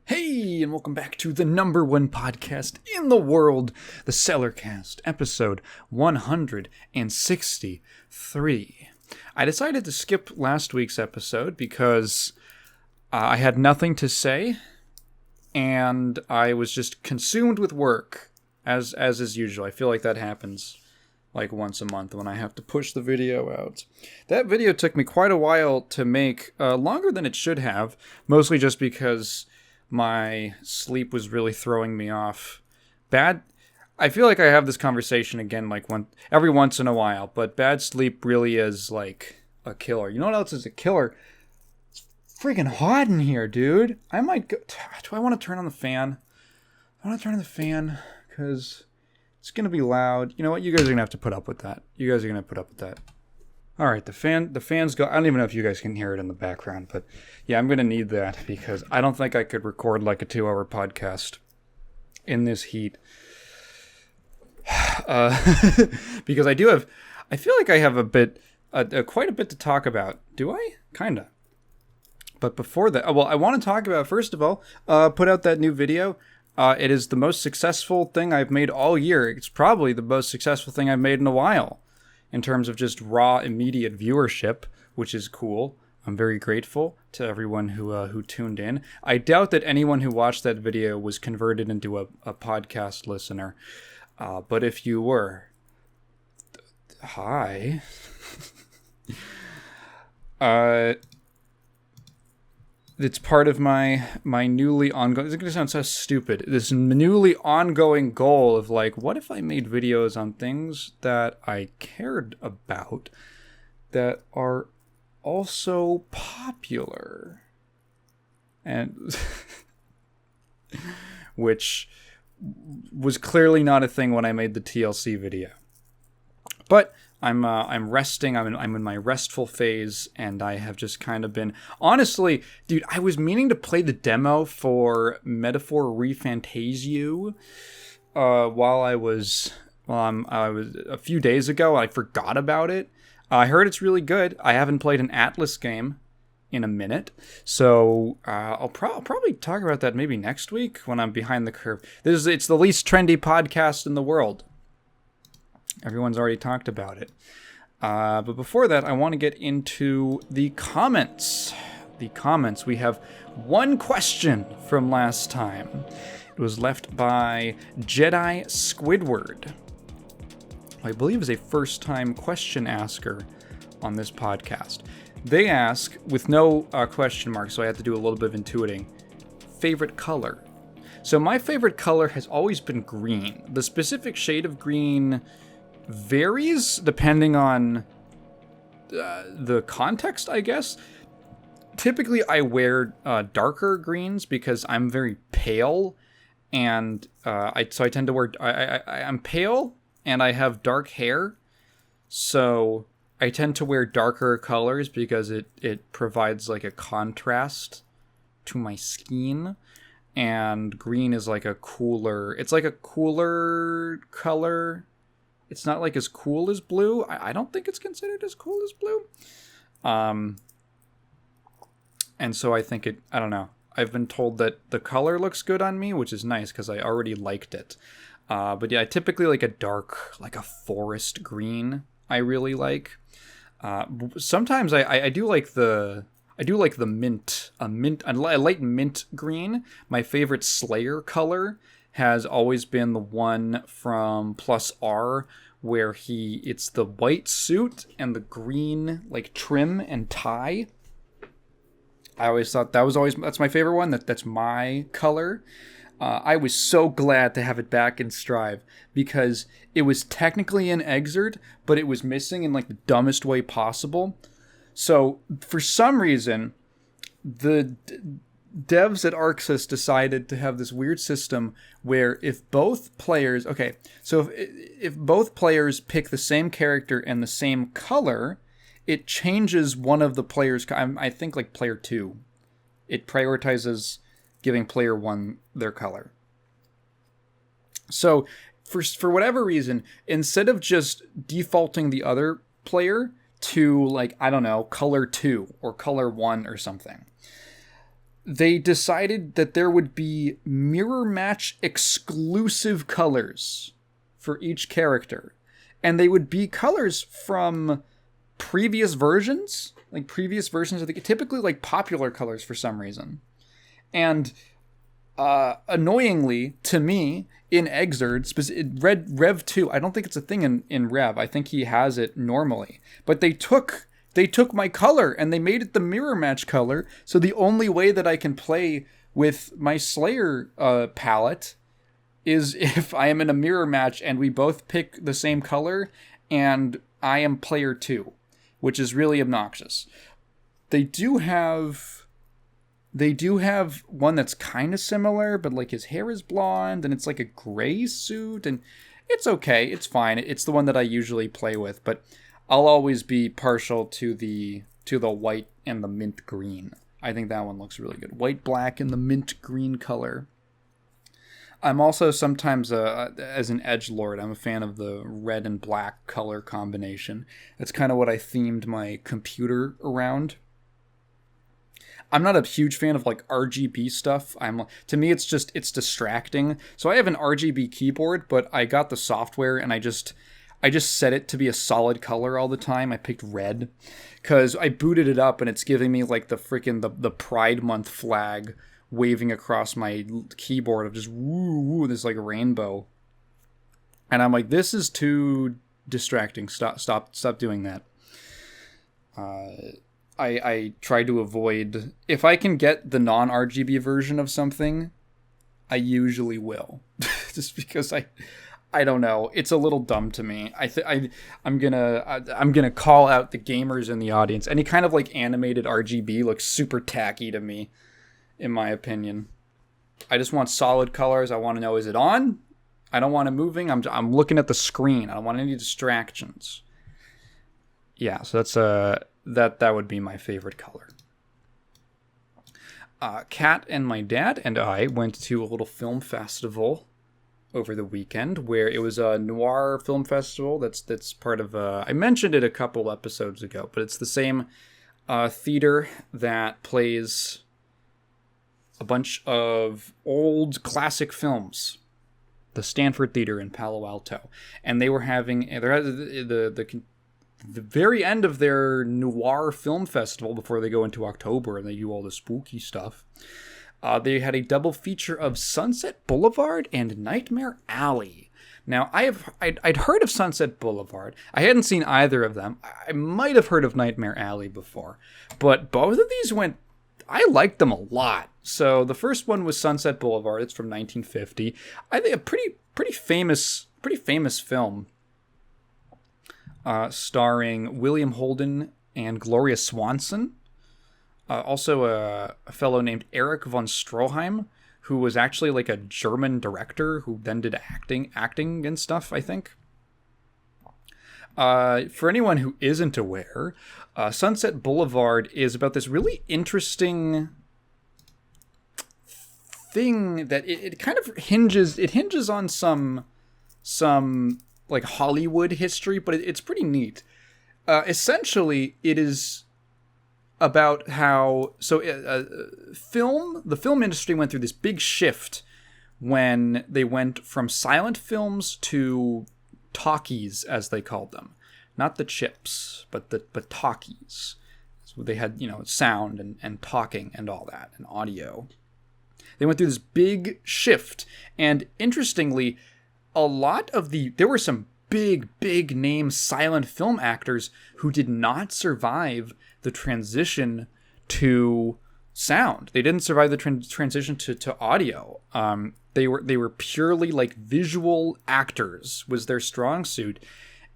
Hey, and welcome back to the number one podcast in the world, the Cellarcast, episode 163. I decided to skip last week's episode because I had nothing to say, and I was just consumed with work, as is usual. I feel like that happens like once a month when I have to push the video out. That video took me quite a while to make, longer than it should have, mostly just because my sleep was really throwing me off. I feel like I have this conversation again every once in a while, but bad sleep really is like a killer. You know what else is a killer? It's freaking hot in here, dude. I might go... Do I want to turn on the fan? I want to turn on the fan because it's going to be loud. You know what? You guys are going to have to put up with that. All right, the fan's go. I don't even know if you guys can hear it in the background, but yeah, I'm going to need that because I don't think I could record like a 2-hour podcast in this heat. Because I feel like I have quite a bit to talk about. Do I? Kinda. But before that, I want to talk about, first of all, put out that new video. It is the most successful thing I've made all year. It's probably the most successful thing I've made in a while, in terms of just raw, immediate viewership, which is cool. I'm very grateful to everyone who tuned in. I doubt that anyone who watched that video was converted into a podcast listener. But if you were, hi. It's part of my newly ongoing... It's going to sound so stupid. This newly ongoing goal of like, what if I made videos on things that I cared about that are also popular? And... which was clearly not a thing when I made the TLC video. But I'm resting. I'm in my restful phase, and I have just kind of been... Honestly, dude, I was meaning to play the demo for Metaphor Refantasio I was a few days ago. I forgot about it. I heard it's really good. I haven't played an Atlas game in a minute, so I'll probably talk about that maybe next week when I'm behind the curve. It's the least trendy podcast in the world. Everyone's already talked about it. But before that, I want to get into the comments. We have one question from last time. It was left by Jedi Squidward, who I believe is a first-time question asker on this podcast. They ask, with no question mark, so I have to do a little bit of intuiting, favorite color. So my favorite color has always been green. The specific shade of green varies depending on the context, I guess. Typically, I wear darker greens because I'm very pale, and I tend to wear... I'm pale, and I have dark hair, so I tend to wear darker colors because it provides like a contrast to my skin, and green is like a cooler... It's like a cooler color. It's not like as cool as blue. I don't think it's considered as cool as blue. And so I think I don't know. I've been told that the color looks good on me, which is nice because I already liked it. But yeah, I typically like a dark, like a forest green. I really like. Sometimes I do like the mint, a light mint green. My favorite Slayer color has always been the one from Plus R, where it's the white suit and the green like trim and tie. I always thought that's my favorite one. That's my color. I was so glad to have it back in Strive because it was technically an excerpt, but it was missing in like the dumbest way possible. So for some reason, the devs at Arxis decided to have this weird system where if both players... Okay, so if both players pick the same character and the same color, it changes one of the players... I think like player 2. It prioritizes giving player 1 their color. So for whatever reason, instead of just defaulting the other player to like, I don't know, color 2 or color 1 or something, they decided that there would be mirror match exclusive colors for each character. And they would be colors from previous versions, like previous versions of the, typically like popular colors for some reason. And annoyingly to me, in Exerd, Rev 2, I don't think it's a thing in Rev. I think he has it normally. But they took my color and they made it the mirror match color. So the only way that I can play with my Slayer palette is if I am in a mirror match and we both pick the same color and I am player 2, which is really obnoxious. They do have one that's kind of similar, but like his hair is blonde and it's like a gray suit, and it's okay. It's fine. It's the one that I usually play with, but I'll always be partial to the white and the mint green. I think that one looks really good. White, black, and the mint green color. I'm also sometimes, as an edgelord, I'm a fan of the red and black color combination. That's kind of what I themed my computer around. I'm not a huge fan of like RGB stuff. To me, it's distracting. So I have an RGB keyboard, but I got the software and I just set it to be a solid color all the time. I picked red because I booted it up and it's giving me like the freaking the Pride Month flag waving across my keyboard of just woo, this like rainbow. And I'm like, this is too distracting. Stop doing that. I try to avoid, if I can get the non-RGB version of something, I usually will. Just because I don't know, it's a little dumb to me. I'm gonna call out the gamers in the audience. Any kind of like animated RGB looks super tacky to me, in my opinion. I just want solid colors. I want to know, is it on? I don't want it moving. I'm looking at the screen. I don't want any distractions. Yeah, so that's that would be my favorite color. Kat and my dad and I went to a little film festival over the weekend, where it was a noir film festival that's part of I mentioned it a couple episodes ago, but it's the same theater that plays a bunch of old classic films, the Stanford Theater in Palo Alto. And they were having the very end of their noir film festival before they go into October and they do all the spooky stuff. They had a double feature of Sunset Boulevard and Nightmare Alley. Now, I'd heard of Sunset Boulevard. I hadn't seen either of them. I might have heard of Nightmare Alley before. But both of these I liked them a lot. So the first one was Sunset Boulevard. It's from 1950. I think a pretty famous film. Starring William Holden and Gloria Swanson. Also a fellow named Erich von Stroheim, who was actually like a German director who then did acting and stuff, I think. For anyone who isn't aware, Sunset Boulevard is about this really interesting thing that it kind of hinges on some like Hollywood history, but it's pretty neat. Essentially, it is about how the film industry went through this big shift when they went from silent films to talkies, as they called them. Not the chips, but talkies. So they had, sound and talking and all that, and audio. They went through this big shift, and interestingly, there were some big name silent film actors who did not survive the transition to sound. They didn't survive the transition to audio. They were purely like visual actors was their strong suit,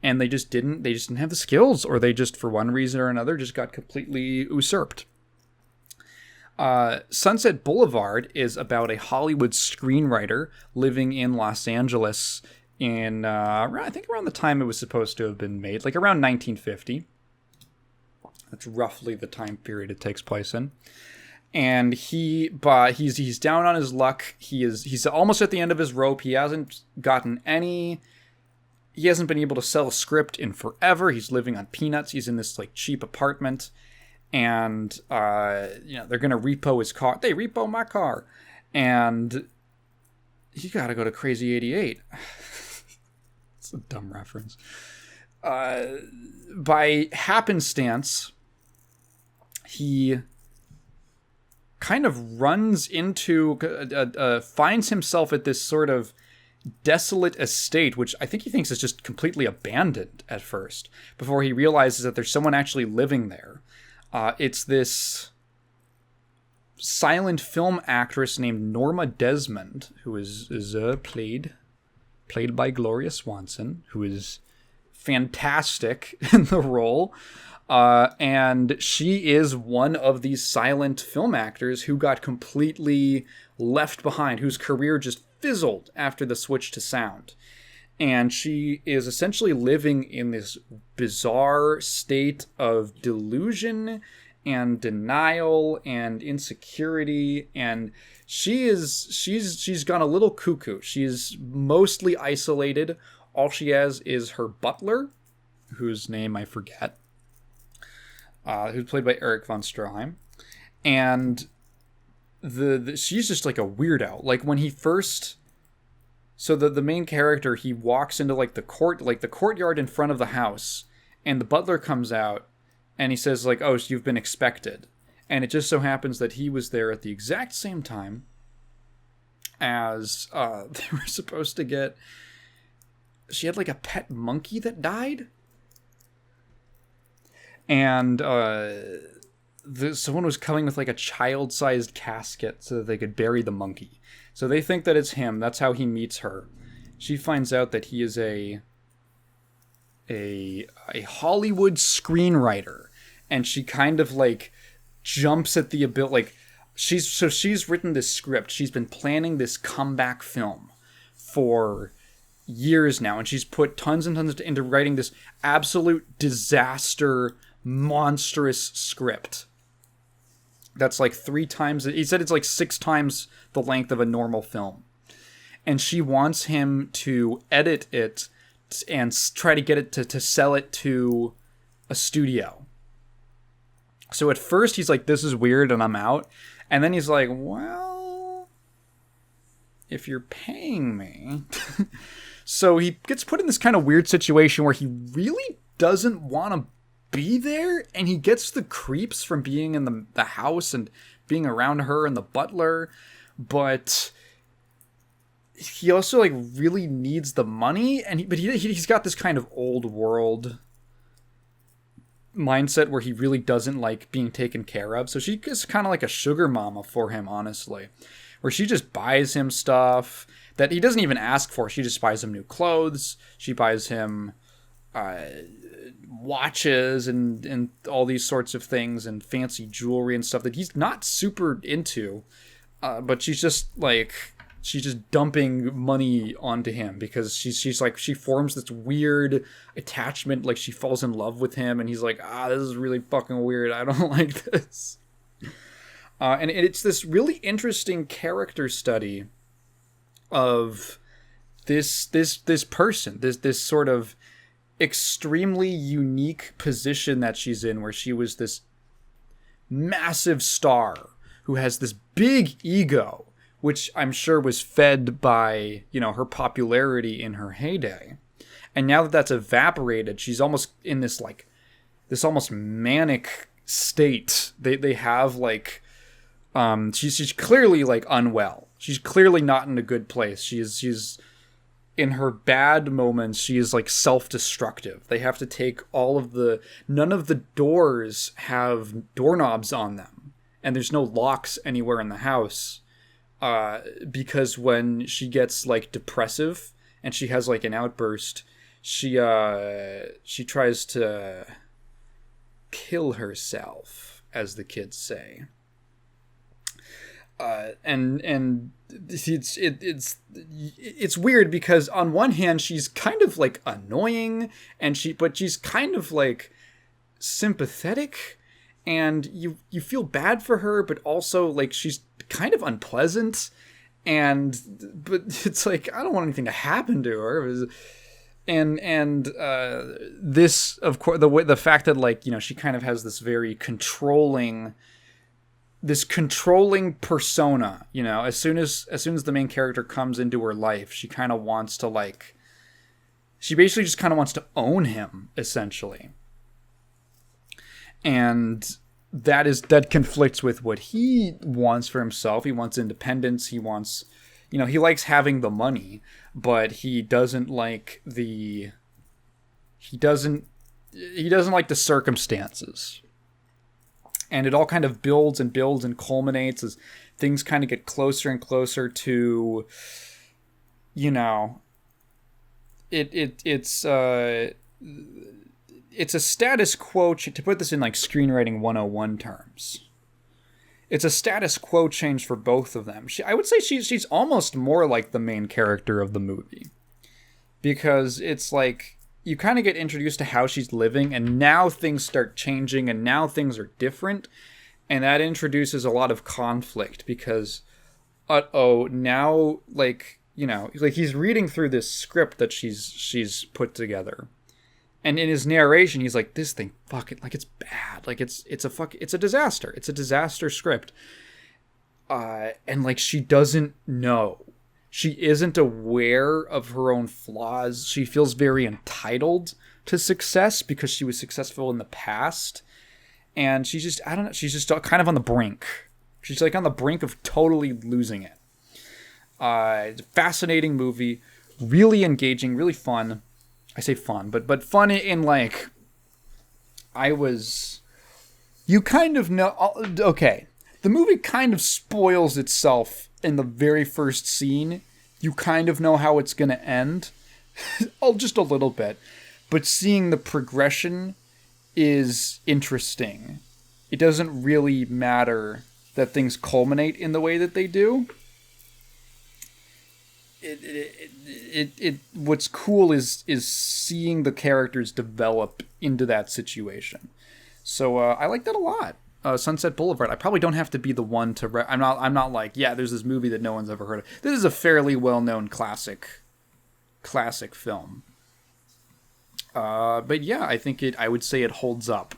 and they just didn't have the skills, or they just, for one reason or another, just got completely usurped. Sunset Boulevard is about a Hollywood screenwriter living in Los Angeles in, I think around the time it was supposed to have been made, like around 1950. That's roughly the time period it takes place in. And he's down on his luck. He's almost at the end of his rope. He hasn't been able to sell a script in forever. He's living on peanuts. He's in this like cheap apartment. and they're gonna repo his car. They repo my car, and you gotta go to Crazy 88. It's a dumb reference. By happenstance, he kind of runs into, finds himself at this sort of desolate estate, which I think he thinks is just completely abandoned at first, before he realizes that there's someone actually living there. It's this silent film actress named Norma Desmond, who is played by Gloria Swanson, who is fantastic in the role. And she is one of these silent film actors who got completely left behind, whose career just fizzled after the switch to sound. And she is essentially living in this bizarre state of delusion and denial and insecurity, and she's gone a little cuckoo. She's mostly isolated. All she has is her butler, whose name I forget, who's played by Eric von Stroheim, and she's just like a weirdo. Like when he first, so the main character, he walks into like the courtyard in front of the house, and the butler comes out, and he says like, "Oh, so you've been expected," and it just so happens that he was there at the exact same time as they were supposed to get. She had like a pet monkey that died. And someone was coming with like a child-sized casket so that they could bury the monkey. So they think that it's him. That's how he meets her. She finds out that he is a Hollywood screenwriter, and she kind of like jumps at the ability. Like she's written this script. She's been planning this comeback film for years now, and she's put tons and tons into writing this absolute disaster, monstrous script that's like 3 times, he said it's like 6 times the length of a normal film, and she wants him to edit it and try to get it to sell it to a studio. So at first he's like, this is weird and I'm out, and then he's like, well, if you're paying me. So he gets put in this kind of weird situation where he really doesn't want to be there, and he gets the creeps from being in the house and being around her and the butler, but he also like really needs the money, and he's got this kind of old world mindset where he really doesn't like being taken care of. So she is kind of like a sugar mama for him, honestly, where she just buys him stuff that he doesn't even ask for. She just buys him new clothes. She buys him watches and all these sorts of things and fancy jewelry and stuff that he's not super into. But she's just dumping money onto him because she's like, she forms this weird attachment. Like she falls in love with him, and he's like, this is really fucking weird. I don't like this. And it's this really interesting character study of this person, this sort of extremely unique position that she's in, where she was this massive star who has this big ego, which I'm sure was fed by, her popularity in her heyday. And now that that's evaporated, she's almost in this almost manic state. They have like, she's clearly like unwell. She's clearly not in a good place. She's in her bad moments. She is like self-destructive. They have to take none of the doors have doorknobs on them, and there's no locks anywhere in the house. Because when she gets like depressive and she has like an outburst, she tries to kill herself, as the kids say. And it's weird because on one hand she's kind of like annoying, but she's kind of like sympathetic, and you feel bad for her, but also like she's kind of unpleasant, but it's like, I don't want anything to happen to her. and this, of course, the fact that, like, you know, she kind of has this very controlling persona, you know, as soon as the main character comes into her life, she kind of wants to, like, she basically just kind of wants to own him, essentially. And that conflicts with what he wants for himself. He wants independence. He wants, you know, he likes having the money, but he doesn't like the circumstances. And it all kind of builds and builds and culminates as things kind of get closer and closer to, you know, it's a status quo, to put this in like screenwriting 101 terms. It's a status quo change for both of them. I would say she's almost more like the main character of the movie, because it's like you kind of get introduced to how she's living, and now things start changing, and now things are different, and that introduces a lot of conflict because, now, like, you know, like he's reading through this script that she's put together, and in his narration, he's like, this thing, fuck it, like, it's bad, like, it's a disaster, it's a disaster script, and like she doesn't know. She isn't aware of her own flaws. She feels very entitled to success because she was successful in the past. And she's just, I don't know, she's just kind of on the brink. She's like on the brink of totally losing it. Fascinating movie. Really engaging, really fun. I say fun, but fun in like, you kind of know, okay. The movie kind of spoils itself in the very first scene. You kind of know how it's going to end. Just a little bit. But seeing the progression is interesting. It doesn't really matter that things culminate in the way that they do. What's cool is seeing the characters develop into that situation. So I like that a lot. Sunset Boulevard. I probably don't have to be the one to. I'm not like, yeah, there's this movie that no one's ever heard of. This is a fairly well-known classic film. But yeah, I think I would say it holds up.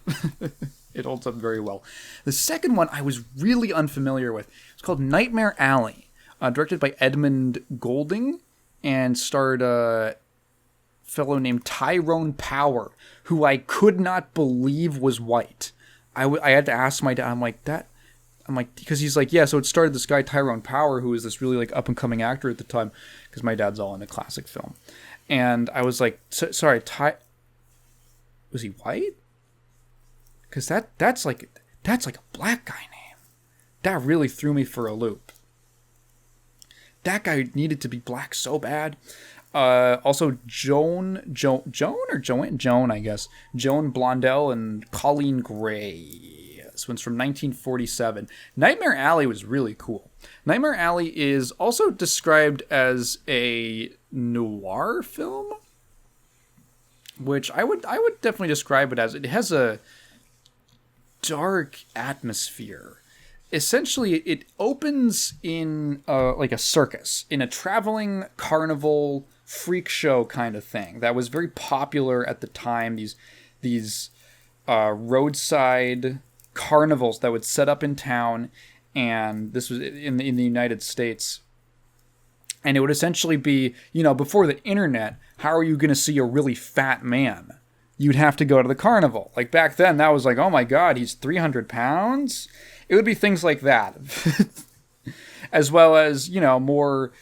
It holds up very well. The second one I was really unfamiliar with. It's called Nightmare Alley, directed by Edmund Golding, and starred a fellow named Tyrone Power, who I could not believe was white. I had to ask my dad, I'm like, because he's like, yeah, so it started this guy, Tyrone Power, who was this really like up and coming actor at the time, because my dad's all into classic film. And I was like, sorry, was he white? Because that's like a black guy name. That really threw me for a loop. That guy needed to be black so bad. Also Joan, I guess. Joan Blondell and Colleen Gray. This one's from 1947. Nightmare Alley was really cool. Nightmare Alley is also described as a noir film, which I would definitely describe it as. It has a dark atmosphere. Essentially, it opens in like a circus, in a traveling carnival freak show kind of thing that was very popular at the time. These roadside carnivals that would set up in town, and this was in the United States. And it would essentially be, you know, before the internet, how are you going to see a really fat man? You'd have to go to the carnival. Like back then, that was like, oh my God, he's 300 pounds? It would be things like that. As well as, you know, more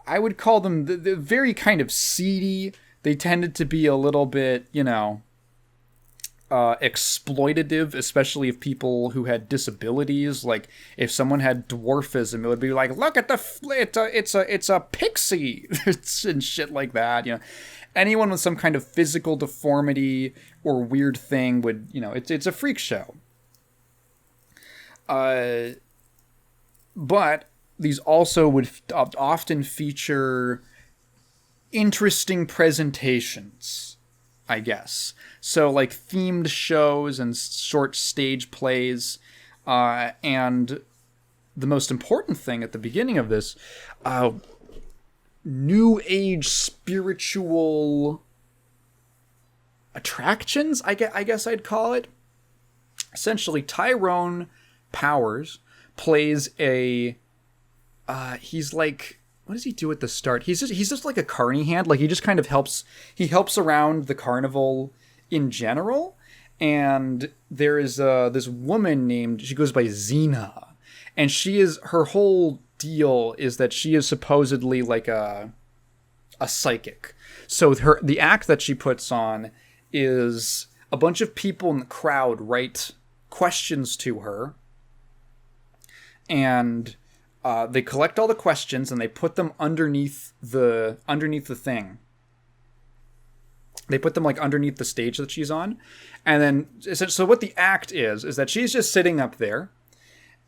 I would call them the very kind of seedy. They tended to be a little bit, you know, exploitative, especially of people who had disabilities. Like if someone had dwarfism, it would be like, look at it's a pixie and shit like that. You know, anyone with some kind of physical deformity or weird thing would, you know, it's a freak show. But these also would often feature interesting presentations, I guess. So like themed shows and short stage plays. And the most important thing at the beginning of this, new age spiritual attractions, I guess I'd call it. Essentially, Tyrone Powers plays a he's like, what does he do at the start? He's just like a carny hand. Like, he just kind of helps around the carnival in general. And there is this woman named, she goes by Xena, and her whole deal is that she is supposedly like a psychic. So the act that she puts on is a bunch of people in the crowd write questions to her, and they collect all the questions and they put them underneath the thing. They put them like underneath the stage that she's on, and then so what the act is that she's just sitting up there,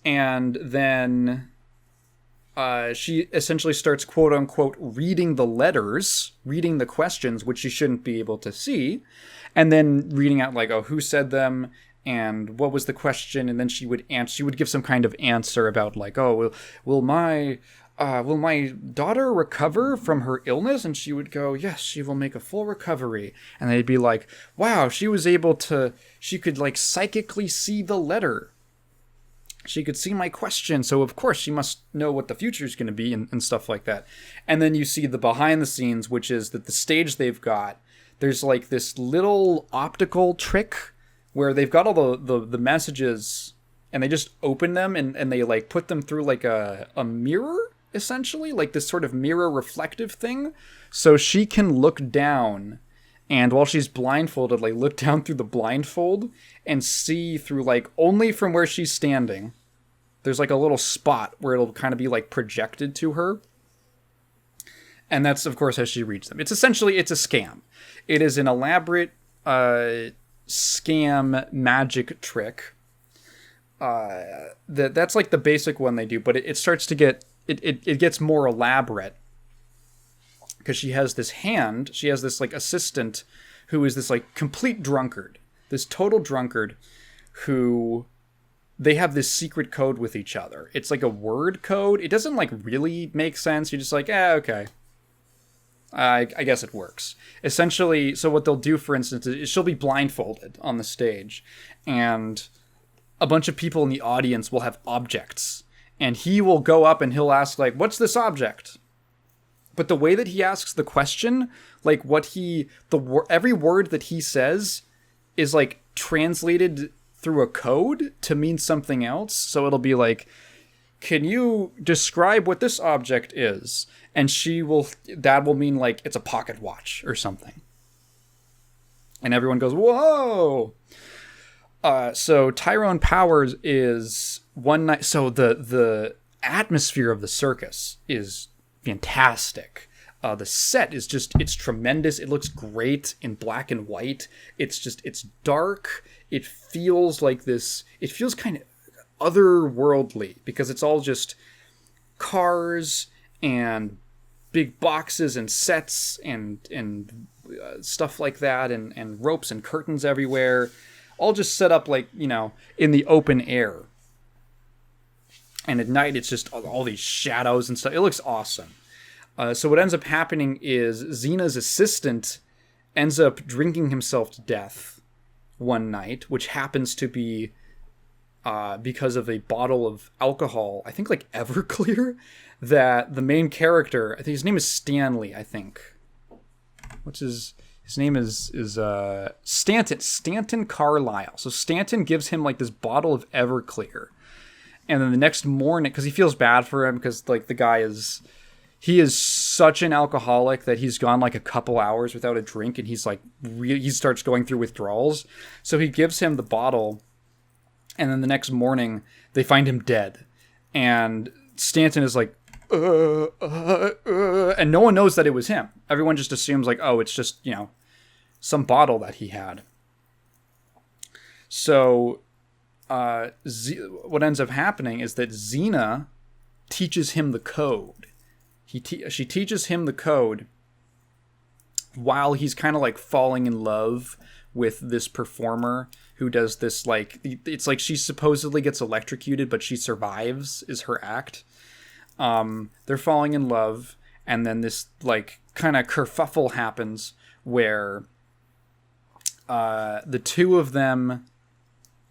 and then she essentially starts, quote unquote, reading the letters, reading the questions, which she shouldn't be able to see, and then reading out like, oh, who said them and what was the question, and then she would give some kind of answer about like, oh, will my daughter recover from her illness? And she would go, yes, she will make a full recovery. And they'd be like, wow, she could like psychically see the letter. She could see my question, so of course she must know what the future is going to be and stuff like that. And then you see the behind the scenes, which is that the stage they've got, there's like this little optical trick where they've got all the messages and they just open them and they like put them through like a mirror, essentially, like this sort of mirror reflective thing. So she can look down, and while she's blindfolded, like look down through the blindfold and see through like only from where she's standing. There's like a little spot where it'll kind of be like projected to her. And that's, of course, how she reads them. It's a scam. It is an elaborate scam magic trick. That's like the basic one they do, but it starts to get, it gets more elaborate. Because she has this like assistant who is this like complete drunkard, this total drunkard, who they have this secret code with each other. It's like a word code. It doesn't like really make sense. You're just like, okay. I guess it works. Essentially, so what they'll do, for instance, is she'll be blindfolded on the stage, and a bunch of people in the audience will have objects, and he will go up and he'll ask like, what's this object? But the way that he asks the question, like every word that he says is like translated through a code to mean something else. So it'll be like, can you describe what this object is? And that will mean like it's a pocket watch or something. And everyone goes, whoa! So Tyrone Powers is one night. So the atmosphere of the circus is fantastic. The set is it's tremendous. It looks great in black and white. It's dark. It feels like this. It feels kind of otherworldly because it's all just cars and big boxes and sets and stuff like that, and ropes and curtains everywhere, all just set up like, in the open air. And at night, it's just all these shadows and stuff. It looks awesome. So what ends up happening is Xena's assistant ends up drinking himself to death one night, which happens to be because of a bottle of alcohol, I think like Everclear, that the main character, I think his name is Stanley, I think. His name is Stanton Carlisle. So Stanton gives him like this bottle of Everclear. And then the next morning, because he feels bad for him, because like the guy is such an alcoholic that he's gone like a couple hours without a drink, and he's like he starts going through withdrawals. So he gives him the bottle, and then the next morning they find him dead, and Stanton is like, and no one knows that it was him. Everyone just assumes like, oh, it's just some bottle that he had. So what ends up happening is that Xena teaches him the code. She teaches him the code while he's kind of like falling in love with this performer who does this, like, it's like she supposedly gets electrocuted, but she survives, is her act. They're falling in love, And then this like kind of kerfuffle happens where the two of them,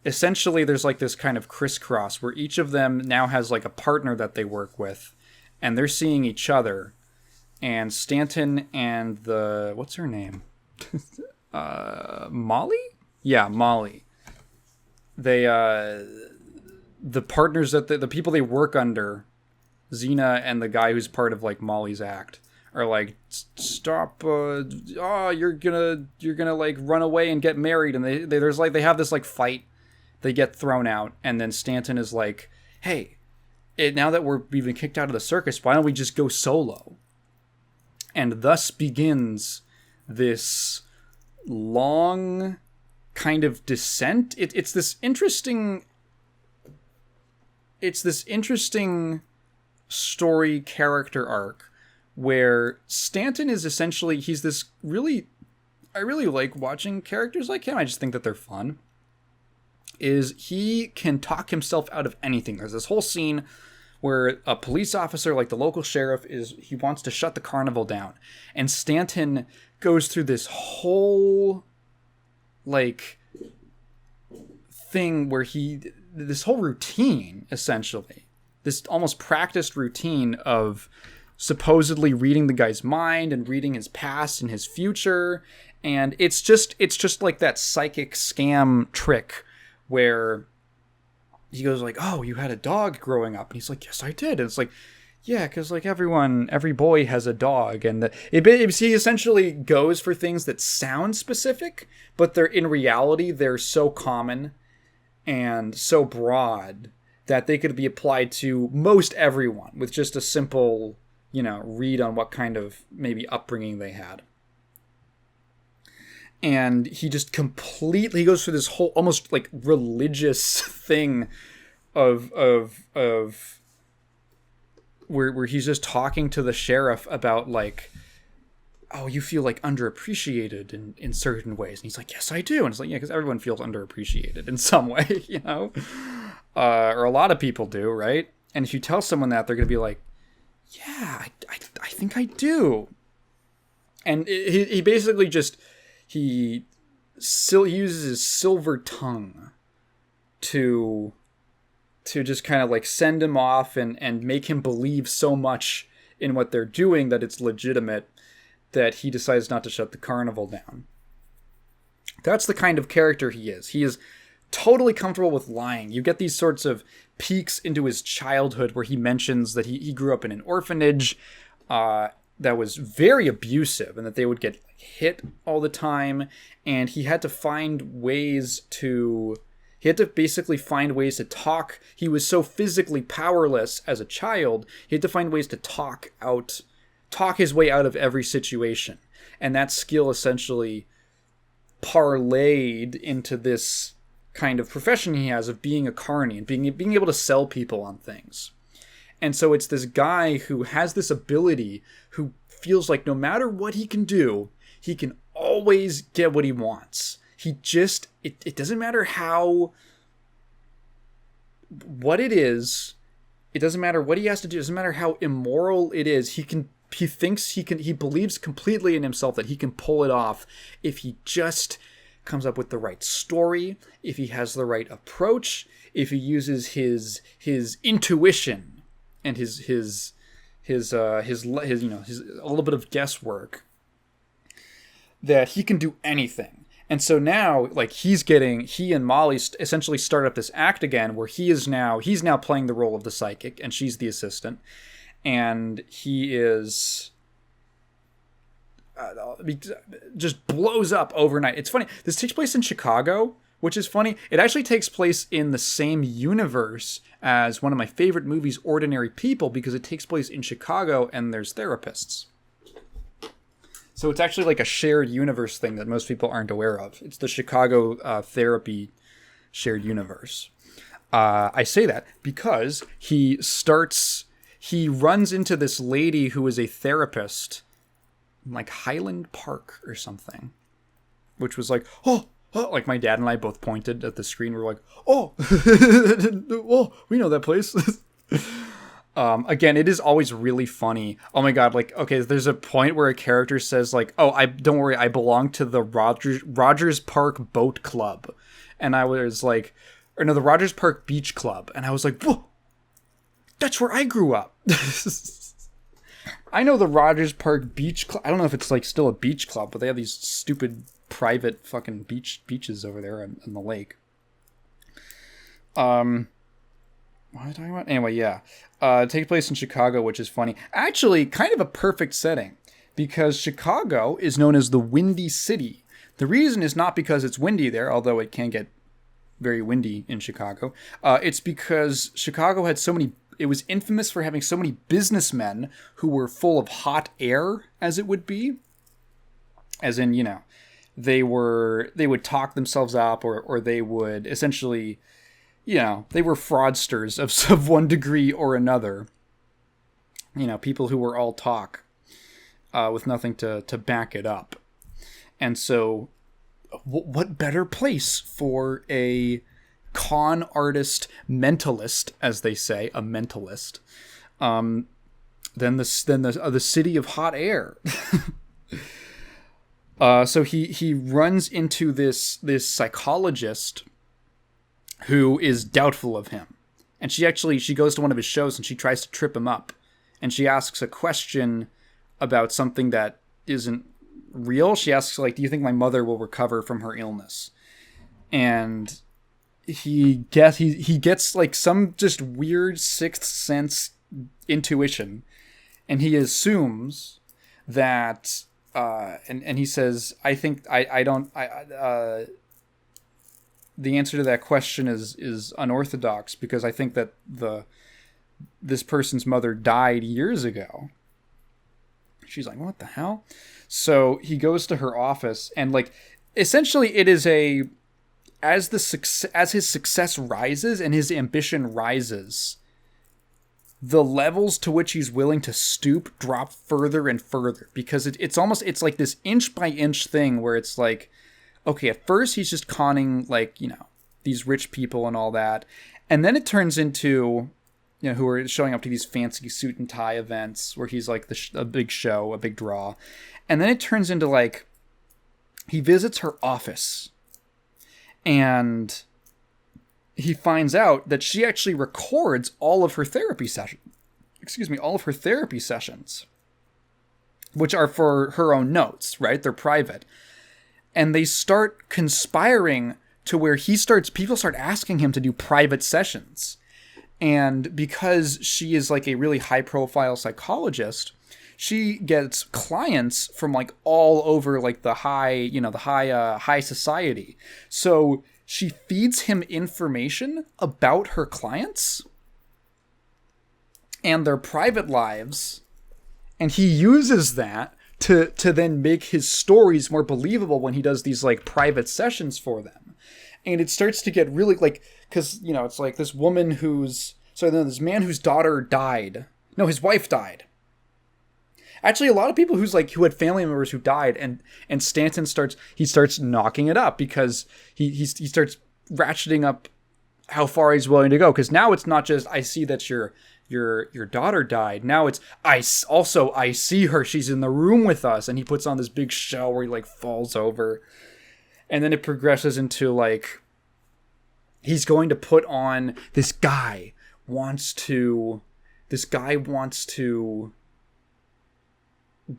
essentially there's like this kind of crisscross where each of them now has like a partner that they work with, and they're seeing each other. And Stanton and what's her name? Molly? Yeah, Molly. They, the partners that the people they work under, Xena and the guy who's part of like Molly's act, are like, stop, you're gonna like run away and get married. And they have this like fight. They get thrown out. And then Stanton is like, hey, now that we've been kicked out of the circus, why don't we just go solo? And thus begins this long kind of descent. It's this interesting story character arc where Stanton is essentially, he's this really, I really like watching characters like him. I just think that they're fun. Is he can talk himself out of anything. There's this whole scene where a police officer, like the local sheriff, he wants to shut the carnival down. And Stanton goes through this whole, like, thing where this whole routine, essentially. This almost practiced routine of supposedly reading the guy's mind and reading his past and his future. And it's just like that psychic scam trick where he goes like, oh, you had a dog growing up. And he's like, yes, I did. And it's like, yeah, because like every boy has a dog. And he essentially goes for things that sound specific, but in reality, they're so common and so broad that they could be applied to most everyone with just a simple, read on what kind of maybe upbringing they had. And he just completely goes through this whole almost like religious thing of where he's just talking to the sheriff about like, oh, you feel like underappreciated in certain ways. And he's like, yes, I do. And it's like, yeah, because everyone feels underappreciated in some way, or a lot of people do, right? And if you tell someone that, they're going to be like, yeah, I think I do. And he basically just... He uses his silver tongue to just kind of like send him off and make him believe so much in what they're doing that it's legitimate that he decides not to shut the carnival down. That's the kind of character he is. He is totally comfortable with lying. You get these sorts of peeks into his childhood where he mentions that he grew up in an orphanage that was very abusive and that they would get hit all the time, and he had to basically find ways to talk. He was so physically powerless as a child, he had to find ways to talk his way out of every situation. And that skill essentially parlayed into this kind of profession he has of being a carny and being able to sell people on things. And so it's this guy who has this ability, who feels like no matter what he can do, he can always get what he wants. He just, it doesn't matter what it is. It doesn't matter what he has to do. It doesn't matter how immoral it is. He believes completely in himself that he can pull it off if he just comes up with the right story, if he has the right approach, if he uses his intuition and his a little bit of guesswork, that he can do anything. And so now, like, he and Molly essentially start up this act again where he's now playing the role of the psychic and she's the assistant, and he is just blows up overnight. It's funny, this takes place in Chicago, which is funny. It actually takes place in the same universe as one of my favorite movies, Ordinary People, because it takes place in Chicago and there's therapists. So it's actually like a shared universe thing that most people aren't aware of. It's the Chicago therapy shared universe. I say that because he runs into this lady who is a therapist in like Highland Park or something, which was like, oh, like my dad and I both pointed at the screen. We were like, oh, oh, we know that place. Again, it is always really funny. Oh my god, like, okay, there's a point where a character says, like, oh, I don't worry, I belong to the Rogers Park Boat Club. And I was like, or no, the Rogers Park Beach Club. And I was like, whoa, that's where I grew up. I know the Rogers Park Beach Club. I don't know if it's like still a beach club, but they have these stupid private fucking beaches over there in the lake. What am I talking about? Anyway, yeah. It takes place in Chicago, which is funny. Actually, kind of a perfect setting, because Chicago is known as the Windy City. The reason is not because it's windy there, although it can get very windy in Chicago. It's because Chicago had so many... It was infamous for having so many businessmen who were full of hot air, as it would be. As in, you know, they would talk themselves up, or they would essentially... You know, they were fraudsters of one degree or another. You know, people who were all talk with nothing to back it up. And so, what better place for a con artist mentalist, as they say, a mentalist, than the city of hot air? So he runs into this psychologist who is doubtful of him. And she goes to one of his shows and she tries to trip him up. And she asks a question about something that isn't real. She asks, like, do you think my mother will recover from her illness? And he gets like some just weird sixth sense intuition. And he assumes that, and he says, the answer to that question is unorthodox, because I think that this person's mother died years ago. She's like, what the hell? So he goes to her office, and like, essentially it is as his success rises and his ambition rises, the levels to which he's willing to stoop drop further and further, because it's like this inch by inch thing where it's like, okay, at first he's just conning, like, you know, these rich people and all that. And then it turns into, you know, who are showing up to these fancy suit and tie events where he's like a big show, a big draw. And then it turns into, like, he visits her office and he finds out that she actually records all of her therapy sessions, which are for her own notes, right? They're private. And they start conspiring to where people start asking him to do private sessions. And because she is like a really high profile psychologist, she gets clients from like all over like the high society. So she feeds him information about her clients and their private lives. And he uses that to then make his stories more believable when he does these like private sessions for them. And it starts to get really like, because, you know, it's like this woman this man whose daughter died. No, his wife died. Actually, a lot of people who had family members who died, and Stanton starts knocking it up, because he starts ratcheting up how far he's willing to go. Because now it's not just, I see that your daughter died. Now it's, I see her. She's in the room with us. And he puts on this big show where he like falls over. And then it progresses into like, he's going to put on, this guy wants to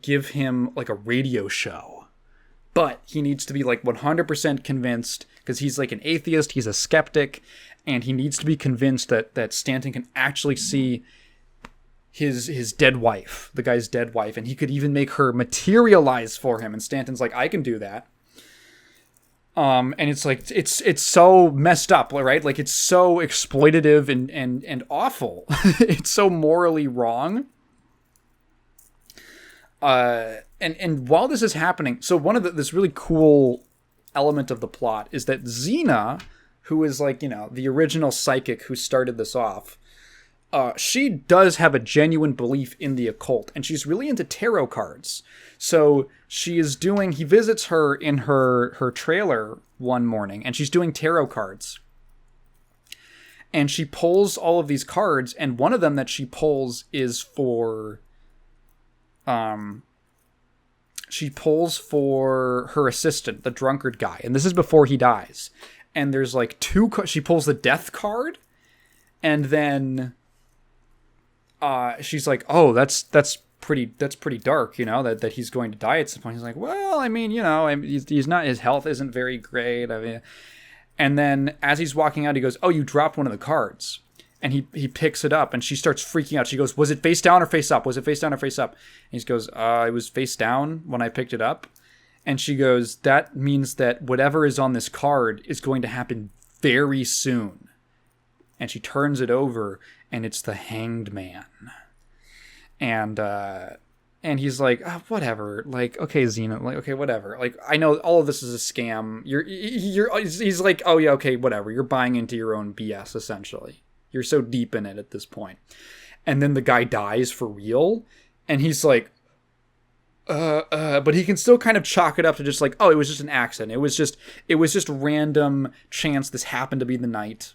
give him like a radio show. But he needs to be like 100% convinced, because he's like an atheist, he's a skeptic, and he needs to be convinced that Stanton can actually see his dead wife, the guy's dead wife, and he could even make her materialize for him. And Stanton's like, I can do that. And it's like, it's so messed up, right? Like, it's so exploitative and awful. It's so morally wrong. And while this is happening, so one of this really cool element of the plot is that Xena, who is like, you know, the original psychic who started this off, she does have a genuine belief in the occult, and she's really into tarot cards. So he visits her in her trailer one morning, and she's doing tarot cards. And she pulls all of these cards, and one of them that she pulls is for she pulls for her assistant, the drunkard guy, and this is before he dies. And there's like she pulls the death card, and then she's like, oh, that's pretty dark, that he's going to die at some point. He's like, well, I mean, he's not, his health isn't very great. I mean, and then as he's walking out, he goes, oh, you dropped one of the cards. And he picks it up, and she starts freaking out. She goes, was it face down or face up? Was it face down or face up? And he goes, it was face down when I picked it up. And she goes, that means that whatever is on this card is going to happen very soon. And she turns it over, and it's the Hanged Man. And he's like, oh, whatever. Like, okay, Xena, like, okay, whatever. Like, I know all of this is a scam. He's like, oh yeah, okay, whatever. You're buying into your own BS, essentially. You're so deep in it at this point. And then the guy dies for real. And he's like, but he can still kind of chalk it up to just like, oh, it was just an accident. It was just random chance. This happened to be the night,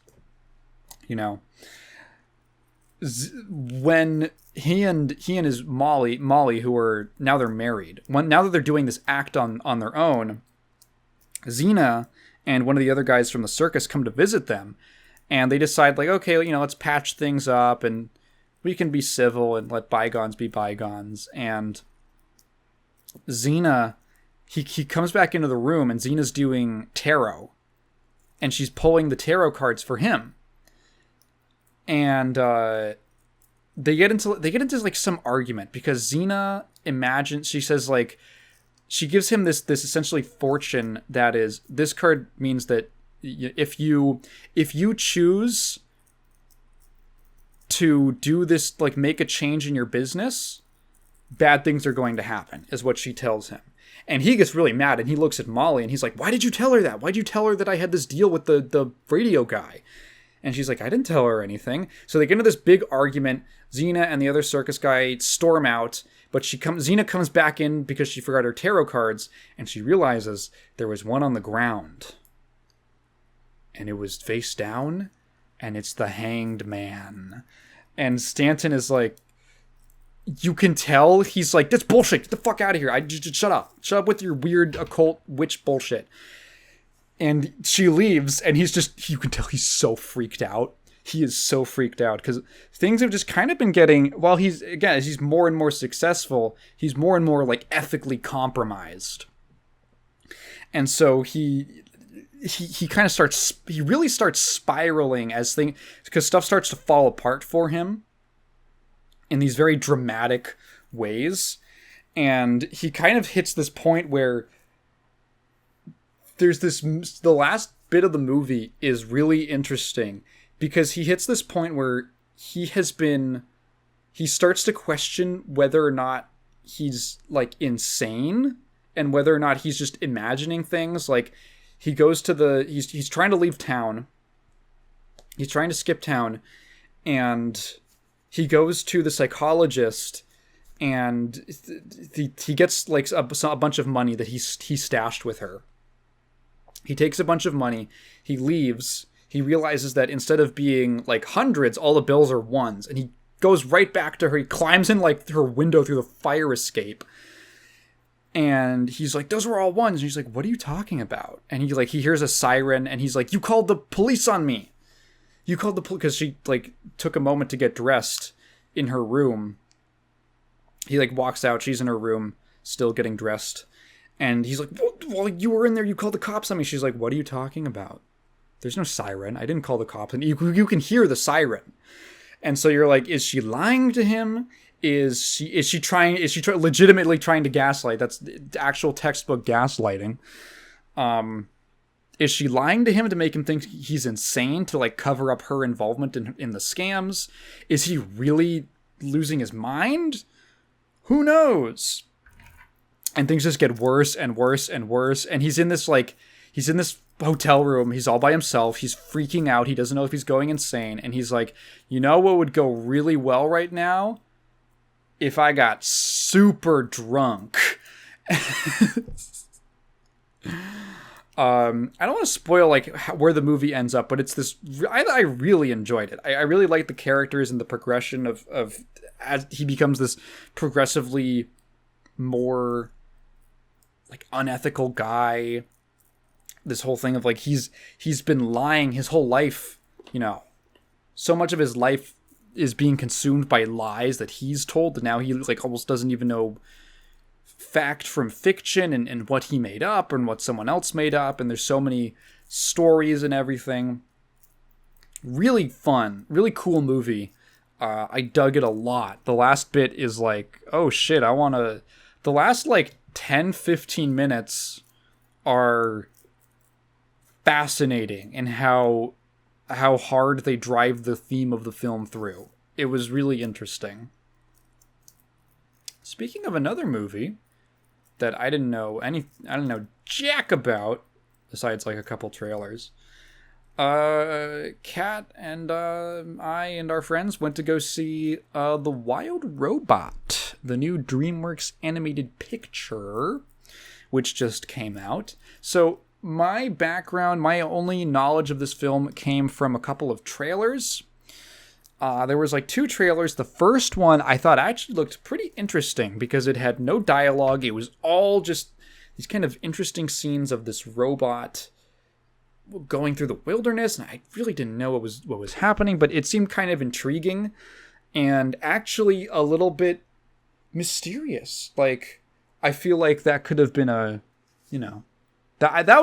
when he and his Molly, who are now they're married. Now that they're doing this act on their own, Xena and one of the other guys from the circus come to visit them. And they decide, like, okay, let's patch things up and we can be civil and let bygones be bygones. And Xena, he comes back into the room, and Xena's doing tarot. And she's pulling the tarot cards for him. And they get into like some argument because Xena imagines, she says, like, she gives him this essentially fortune that is, this card means that if you choose to do this, like make a change in your business, bad things are going to happen, is what she tells him. And he gets really mad, and he looks at Molly, and he's like, why did you tell her that? Why'd you tell her that I had this deal with the radio guy? And she's like, I didn't tell her anything. So they get into this big argument. Xena and the other circus guy storm out, but Xena comes back in because she forgot her tarot cards, and she realizes there was one on the ground. And it was face down, and it's the Hanged Man. And Stanton is like, you can tell. He's like, that's bullshit. Get the fuck out of here. Just shut up. Shut up with your weird occult witch bullshit. And she leaves, and you can tell he's so freaked out. He is so freaked out because things have just kind of been getting, while as he's more and more successful, he's more and more like ethically compromised. And so he kind of really starts spiraling because stuff starts to fall apart for him in these very dramatic ways. And he kind of hits this point where the last bit of the movie is really interesting because he hits this point where he starts to question whether or not he's like insane and whether or not he's just imagining things. Like, he goes to he's trying to leave town. He's trying to skip town, and he goes to the psychologist, and he gets like a bunch of money that he stashed with her. He takes a bunch of money. He leaves. He realizes that instead of being like hundreds, all the bills are ones, and he goes right back to her. He climbs in like her window through the fire escape. And he's like, those were all ones. And he's like, what are you talking about? And he hears a siren, and he's like, you called the police on me. You called the police, because she like took a moment to get dressed in her room. He like walks out. She's in her room, still getting dressed. And he's like, well, you were in there. You called the cops on me. She's like, what are you talking about? There's no siren. I didn't call the cops. And you can hear the siren. And so you're like, is she lying to him? Is she legitimately trying to gaslight? That's the actual textbook gaslighting. Is she lying to him to make him think he's insane, to like cover up her involvement in the scams? Is he really losing his mind? Who knows? And things just get worse and worse and worse. And he's in this hotel room. He's all by himself. He's freaking out. He doesn't know if he's going insane. And he's like, you know what would go really well right now? If I got super drunk. I don't want to spoil like where the movie ends up, but it's this. I really enjoyed it. I really like the characters and the progression of as he becomes this progressively more like unethical guy. This whole thing of like he's been lying his whole life. You know, so much of his life is being consumed by lies that he's told that now he like almost doesn't even know fact from fiction and what he made up and what someone else made up, and there's so many stories and everything. Really fun, really cool movie. I dug it a lot. The last bit is like, oh shit, the last like 10-15 minutes are fascinating in how hard they drive the theme of the film through. It was really interesting. Speaking of another movie that I didn't know jack about, besides like a couple trailers. Kat and I and our friends went to go see The Wild Robot, the new DreamWorks animated picture, which just came out. So my background, my only knowledge of this film came from a couple of trailers. There was like 2 trailers. The first one I thought actually looked pretty interesting because it had no dialogue. It was all just these kind of interesting scenes of this robot going through the wilderness, and I really didn't know what was happening, but it seemed kind of intriguing and actually a little bit mysterious. Like, I feel like that could have been that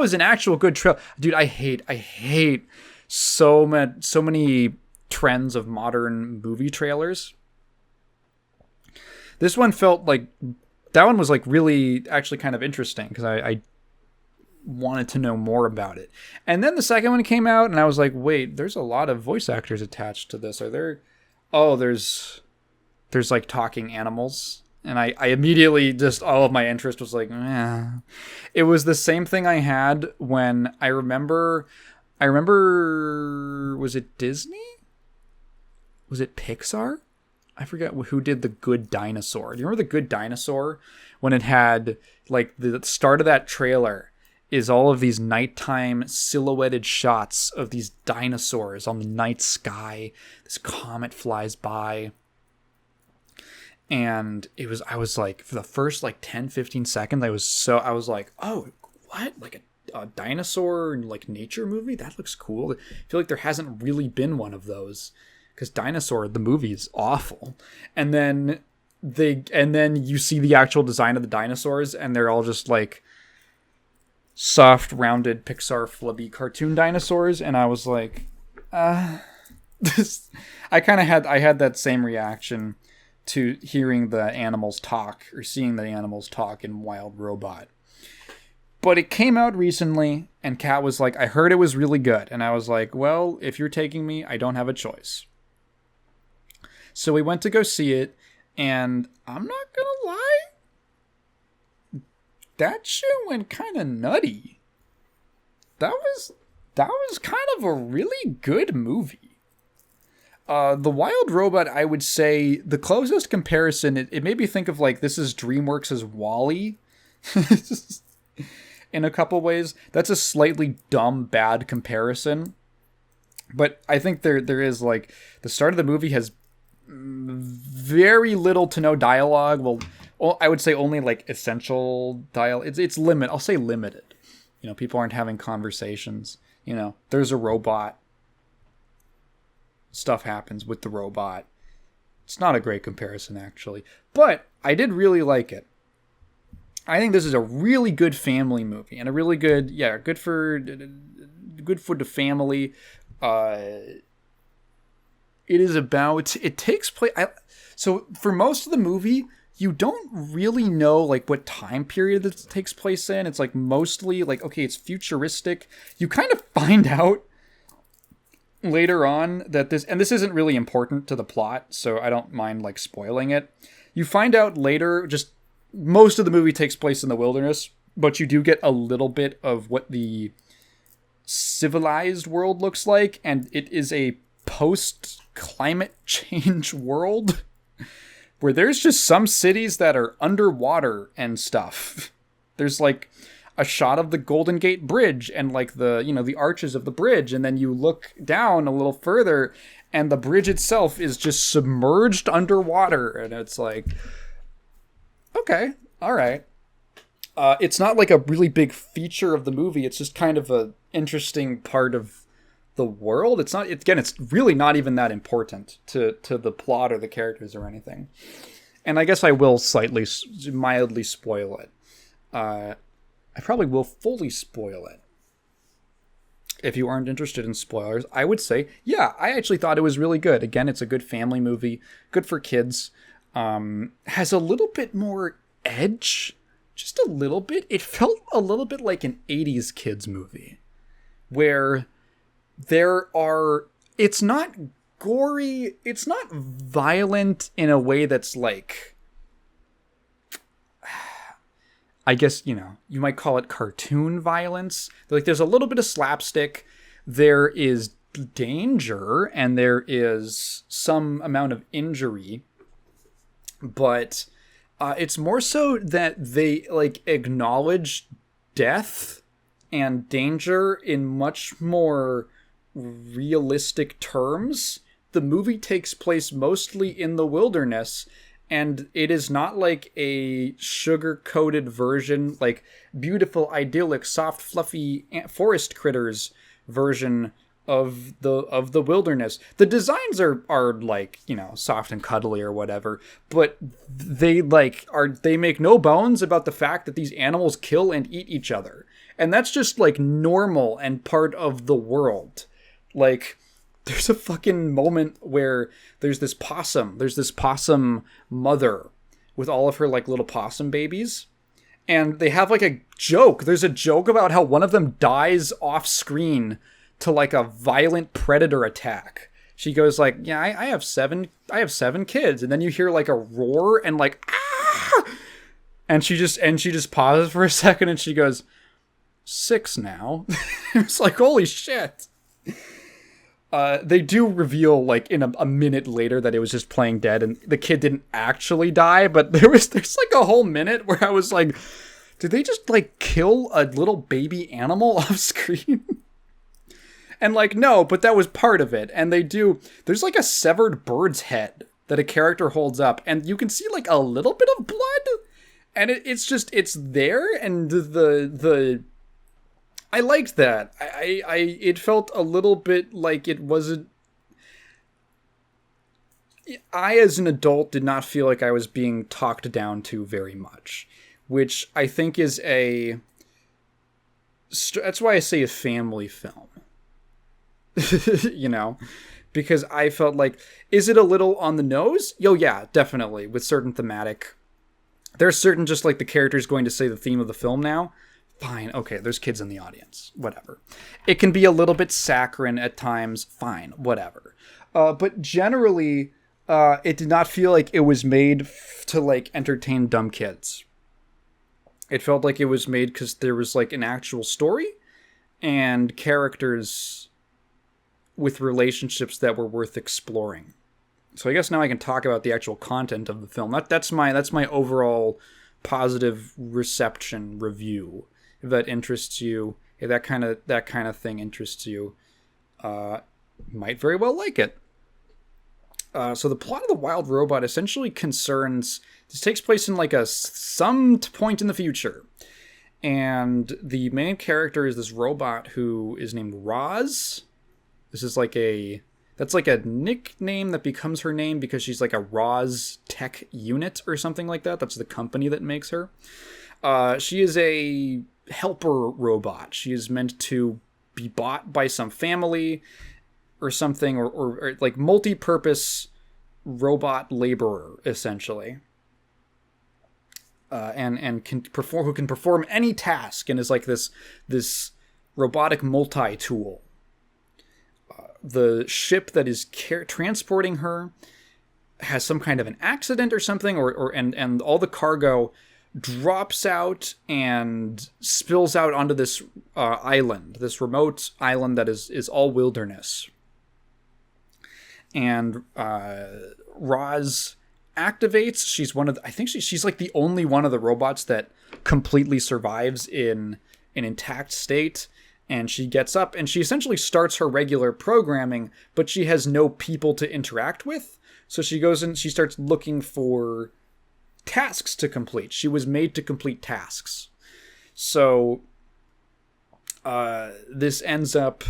was an actual good trailer. Dude, I hate so many trends of modern movie trailers. This one felt like that one was like really actually kind of interesting because I wanted to know more about it. And then the second one came out and I was like, wait, there's a lot of voice actors attached to this. There's like talking animals. And I immediately just, all of my interest was like, eh. It was the same thing I had when I remember, was it Disney? Was it Pixar? I forget who did The Good Dinosaur. Do you remember The Good Dinosaur? When it had, like, the start of that trailer is all of these nighttime silhouetted shots of these dinosaurs on the night sky. This comet flies by. And I was like, for the first like 10-15 seconds, I was like, oh, what? Like a dinosaur like nature movie? That looks cool. I feel like there hasn't really been one of those. Because Dinosaur, the movie, is awful. And then you see the actual design of the dinosaurs, and they're all just like soft, rounded, Pixar flubby cartoon dinosaurs. And I was like, this. I had that same reaction to hearing the animals talk or seeing the animals talk in Wild Robot. But it came out recently, and Kat was like, I heard it was really good. And I was like, well, if you're taking me, I don't have a choice. So we went to go see it, and I'm not gonna lie, that shit went kind of nutty. That was kind of a really good movie. The Wild Robot, I would say, the closest comparison, it made me think of like, this is DreamWorks' WALL-E. In a couple ways. That's a slightly dumb, bad comparison. But I think there is like, the start of the movie has very little to no dialogue. Well, I would say only like essential dialogue. It's limit. I'll say limited. You know, people aren't having conversations. You know, there's a robot. Stuff happens with the robot. It's not a great comparison, actually. But I did really like it. I think this is a really good family movie. And a really good, good for the family. It takes place. So for most of the movie, you don't really know like what time period this takes place in. It's like mostly like, okay, it's futuristic. You kind of find out later on that this isn't really important to the plot, so I don't mind like spoiling it. You find out later, just most of the movie takes place in the wilderness, but you do get a little bit of what the civilized world looks like, and it is a post-climate change world where there's just some cities that are underwater and stuff. There's like, a shot of the Golden Gate Bridge and like the, you know, the arches of the bridge, and then you look down a little further and the bridge itself is just submerged underwater, and it's like, okay, all right. It's not like a really big feature of the movie. It's just kind of a interesting part of the world. It's not, again, it's really not even that important to the plot or the characters or anything. And I guess I will mildly spoil it. I probably will fully spoil it. If you aren't interested in spoilers, I would say, yeah, I actually thought it was really good. Again, it's a good family movie, good for kids. Has a little bit more edge, just a little bit. It felt a little bit like an 80s kids movie, where it's not gory, it's not violent in a way that's like, I guess, you know, you might call it cartoon violence. Like, there's a little bit of slapstick, there is danger, and there is some amount of injury, but it's more so that they like acknowledge death and danger in much more realistic terms. The movie takes place mostly in the wilderness, and it is not like a sugar-coated version, like beautiful, idyllic, soft, fluffy forest critters version of the wilderness. The designs are like, you know, soft and cuddly or whatever, but they make no bones about the fact that these animals kill and eat each other. And that's just like normal and part of the world. Like, there's a fucking moment where there's this possum mother with all of her like little possum babies. And they have like a joke. There's a joke about how one of them dies off screen to like a violent predator attack. She goes like, yeah, I have seven kids. And then you hear like a roar and like, ah! And she just pauses for a second and she goes, 6 now. It's like, holy shit. They do reveal like in a minute later that it was just playing dead and the kid didn't actually die, but there's like a whole minute where I was like, did they just like kill a little baby animal off screen? And like, no, but that was part of it. And there's like a severed bird's head that a character holds up, and you can see like a little bit of blood, and it's there, and I liked that. It felt a little bit like it wasn't. I, as an adult, did not feel like I was being talked down to very much, which I think is that's why I say a family film. You know, because I felt like, is it a little on the nose? Yo, yeah, definitely. With certain thematic, there's certain, just like the character's going to say the theme of the film now. Fine, okay, there's kids in the audience, whatever. It can be a little bit saccharine at times, fine, whatever. But generally, it did not feel like it was made to like entertain dumb kids. It felt like it was made because there was like an actual story and characters with relationships that were worth exploring. So I guess now I can talk about the actual content of the film. That's my overall positive reception review. If that interests you, if that kind of thing interests you, might very well like it. So the plot of The Wild Robot essentially this takes place in like some point in the future. And the main character is this robot who is named Roz. This is that's like a nickname that becomes her name because she's like a Roz Tech Unit or something like that. That's the company that makes her. She is a helper robot. She is meant to be bought by some family or something, or like multi-purpose robot laborer, essentially. And can perform any task, and is like this robotic multi-tool. The ship that is transporting her has some kind of an accident or something, and all the cargo drops out and spills out onto this island, this remote island that is all wilderness. And Roz activates. She's I think she's like the only one of the robots that completely survives in an intact state, and she gets up and she essentially starts her regular programming, but she has no people to interact with. So she goes and she starts looking for tasks to complete. She was made to complete tasks. So this ends up...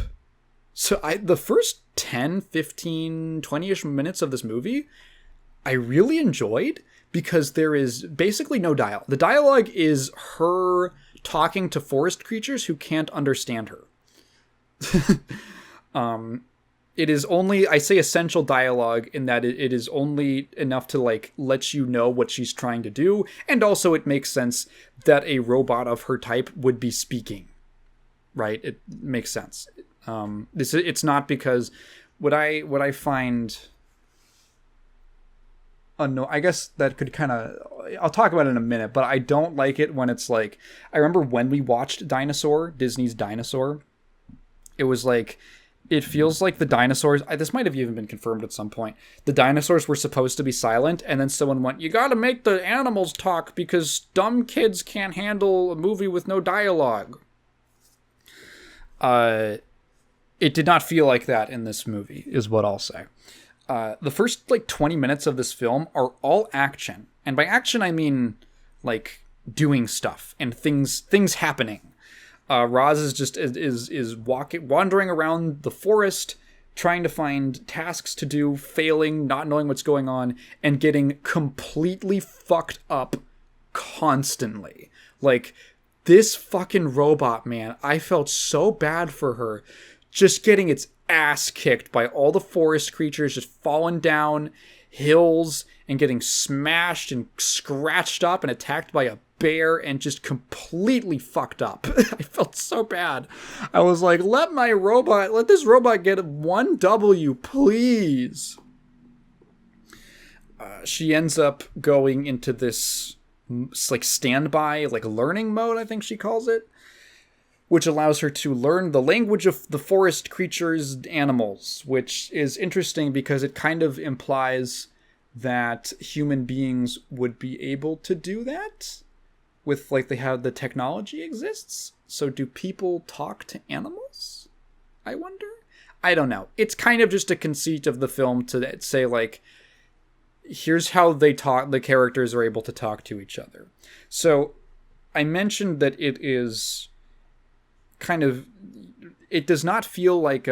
So the first 10, 15, 20-ish minutes of this movie, I really enjoyed, because there is basically no dialogue. The dialogue is her talking to forest creatures who can't understand her. It is only, I say essential dialogue in that it is only enough to like let you know what she's trying to do, and also it makes sense that a robot of her type would be speaking. Right? It makes sense. It's not because what I find... no, I guess that could kind of... I'll talk about it in a minute, but I don't like it when it's like... I remember when we watched Disney's Dinosaur, it was like... It feels like the dinosaurs... This might have even been confirmed at some point. The dinosaurs were supposed to be silent, and then someone went, you gotta make the animals talk because dumb kids can't handle a movie with no dialogue. It did not feel like that in this movie, is what I'll say. The first, 20 minutes of this film are all action. And by action, I mean, doing stuff and things happening. Roz is wandering around the forest, trying to find tasks to do, failing, not knowing what's going on, and getting completely fucked up constantly. This fucking robot, man, I felt so bad for her. Just getting its ass kicked by all the forest creatures, just falling down hills and getting smashed and scratched up and attacked by a bear and just completely fucked up. I felt so bad. I was like, let this robot get 1 W, please. She ends up going into this standby, learning mode, I think she calls it, which allows her to learn the language of the forest creatures, animals, which is interesting because it kind of implies that human beings would be able to do that with, they have the technology exists. So do people talk to animals? I wonder? I don't know. It's kind of just a conceit of the film to say, here's how they talk, the characters are able to talk to each other. So I mentioned that it is... it does not feel like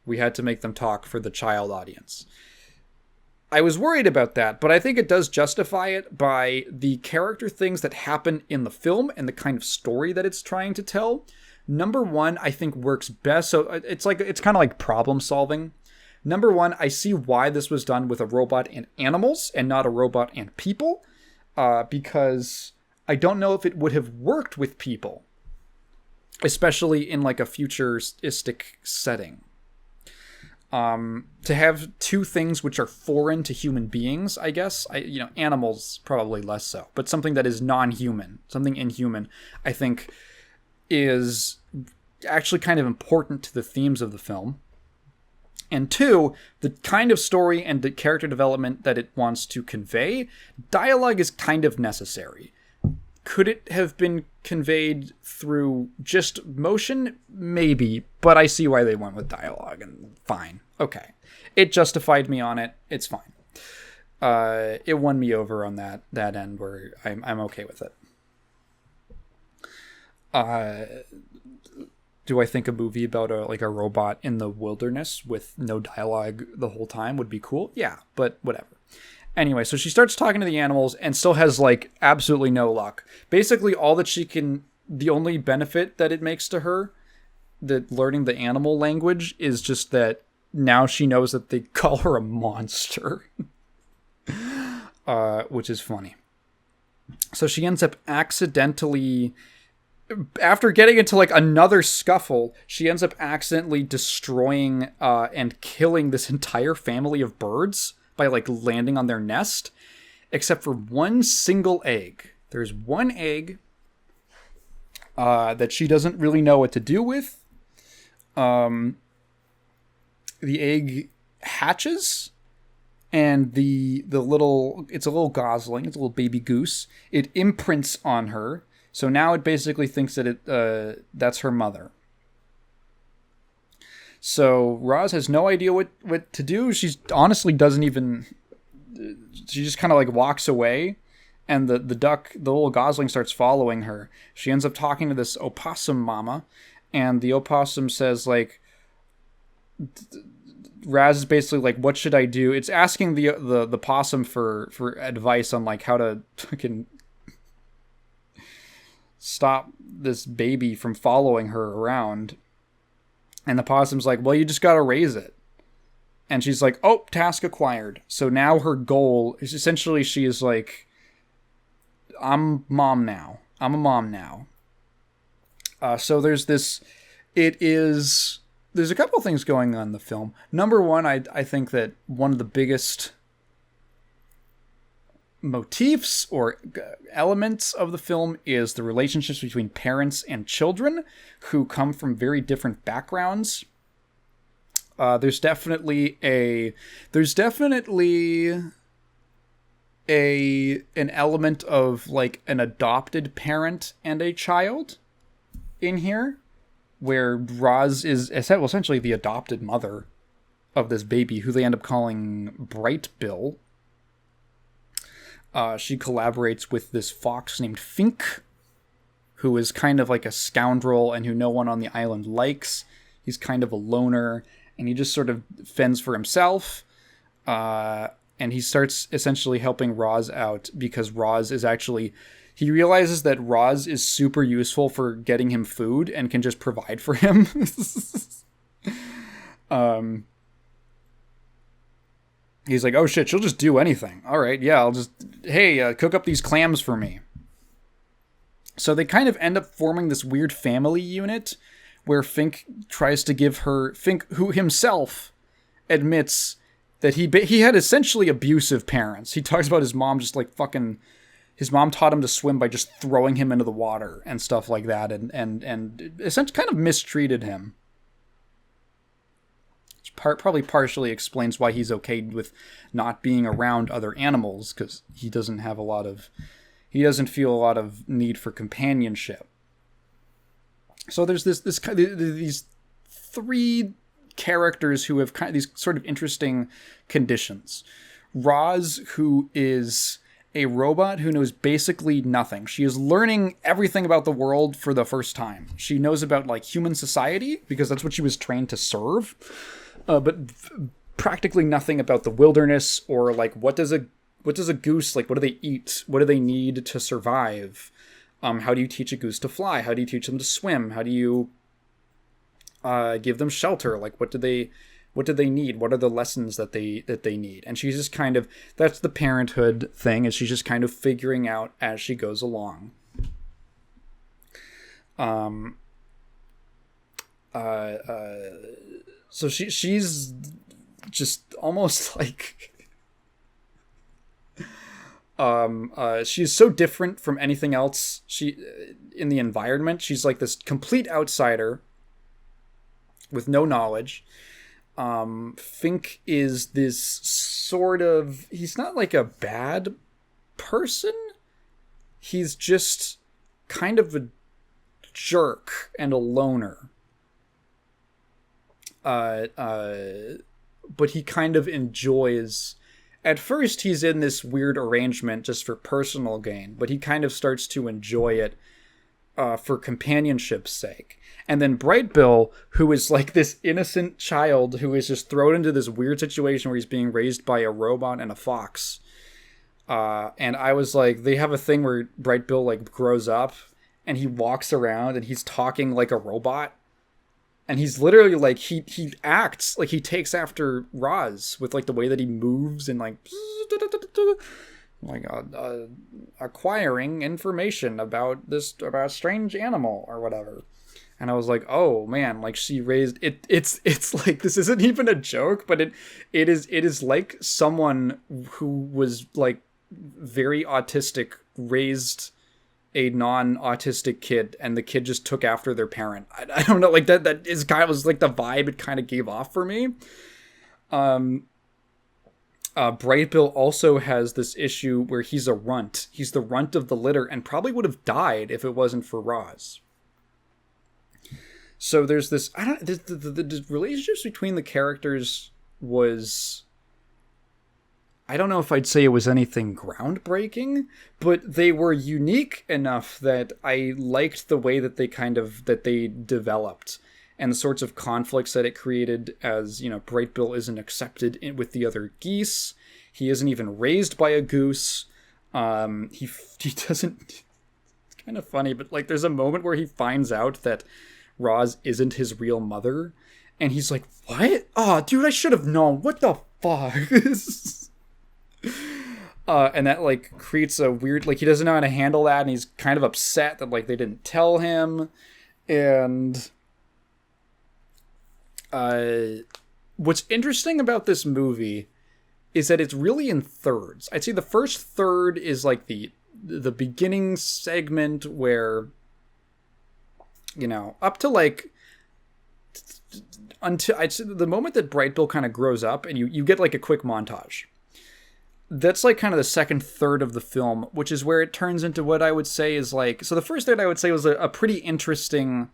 we had to make them talk for the child audience. I was worried about that, but I think it does justify it by the character things that happen in the film and the kind of story that it's trying to tell. Number one, I think works best. So it's kind of like problem solving. Number one, I see why this was done with a robot and animals and not a robot and people, because I don't know if it would have worked with people, especially in a futuristic setting. To have two things which are foreign to human beings, I guess, animals probably less so, but something that is non-human, something inhuman, I think is actually kind of important to the themes of the film. And two, the kind of story and the character development that it wants to convey, dialogue is kind of necessary. Could it have been conveyed through just motion? Maybe, but I see why they went with dialogue, and fine. Okay. It justified me on it. It's fine. It won me over on that end where I'm okay with it. Do I think a movie about a robot in the wilderness with no dialogue the whole time would be cool? Yeah, but whatever. Anyway, so she starts talking to the animals and still has absolutely no luck. Basically, all that she can, the only benefit that it makes to her, that learning the animal language, is just that now she knows that they call her a monster, which is funny. So she ends up accidentally, after getting into another scuffle, she ends up accidentally destroying and killing this entire family of birds by landing on their nest, except for one single egg. There's one egg that she doesn't really know what to do with. The egg hatches, and it's a little gosling, it's a little baby goose. It imprints on her, So now it basically thinks that that's her mother. So Roz has no idea what to do. She honestly doesn't even... She just kind of like walks away, and the duck, the little gosling, starts following her. She ends up talking to this opossum mama, and the opossum says, like... Raz is basically like, what should I do? It's asking the possum for advice on like how to fucking stop this baby from following her around. And the possum's like, well, you just gotta raise it. And she's like, oh, task acquired. So now her goal is essentially, she is like, I'm mom now. I'm a mom now. So there's this, there's a couple things going on in the film. Number one, I think that one of the biggest motifs or elements of the film is the relationships between parents and children who come from very different backgrounds. There's definitely an element of like an adopted parent and a child in here, where Roz is essentially the adopted mother of this baby, who they end up calling Bright Bill. She collaborates with this fox named Fink, who is kind of like a scoundrel and who no one on the island likes. He's kind of a loner, and he just sort of fends for himself. And he starts essentially helping Roz out because Roz is actually... He realizes that Roz is super useful for getting him food and can just provide for him. He's like, oh shit, she'll just do anything. All right, yeah, I'll just... Hey, cook up these clams for me. So they kind of end up forming this weird family unit where Fink tries to give her... Fink, who himself admits that he had essentially abusive parents. He talks about his mom just like fucking... His mom taught him to swim by just throwing him into the water and stuff like that, and essentially kind of mistreated him. Which probably partially explains why he's okay with not being around other animals, because he doesn't feel a lot of need for companionship. So there's these three characters who have kind of these sort of interesting conditions. Roz, who is a robot who knows basically nothing. She is learning everything about the world for the first time. She knows about like human society because that's what she was trained to serve, but practically nothing about the wilderness or like what does a goose like? What do they eat? What do they need to survive? How do you teach a goose to fly? How do you teach them to swim? How do you give them shelter? Like what do they need? What are the lessons that they need? And she's just kind of, that's the parenthood thing, is she's just kind of figuring out as she goes along. So she's just almost like, she's so different from anything else in the environment. She's like this complete outsider with no knowledge. Fink is this sort of... He's not like a bad person. He's just kind of a jerk and a loner. But he kind of enjoys... At first, he's in this weird arrangement just for personal gain, but he kind of starts to enjoy it for companionship's sake. And then Bright Bill, who is like this innocent child who is just thrown into this weird situation where he's being raised by a robot and a fox. And I was like, they have a thing where Bright Bill like grows up and he walks around and he's talking like a robot. And he's literally like, he acts like he takes after Roz with like the way that he moves and like acquiring information about a strange animal or whatever. And I was like, oh man, like she raised it. It's like, this isn't even a joke, but it is like someone who was like very autistic raised a non-autistic kid, and the kid just took after their parent. I don't know, like that is kind of was like the vibe it kind of gave off for me. Bright Bill also has this issue where he's a runt. He's the runt of the litter and probably would have died if it wasn't for Roz. So there's this, the relationships between the characters was, I don't know if I'd say it was anything groundbreaking, but they were unique enough that I liked the way that they developed and the sorts of conflicts that it created. As, you know, Bright Bill isn't accepted with the other geese. He isn't even raised by a goose. He doesn't, it's kind of funny, but like there's a moment where he finds out that Roz isn't his real mother, and he's like, what? Oh, dude, I should have known. What the fuck? And that like creates a weird, like, he doesn't know how to handle that, and he's kind of upset that like they didn't tell him. And what's interesting about this movie is that it's really in thirds. I'd say the first third is like the beginning segment where, you know, up to like until I'd say the moment that Bright Bill kind of grows up and you get like a quick montage. That's like kind of the second third of the film, which is where it turns into what I would say is like, so the first third I would say was a pretty interesting,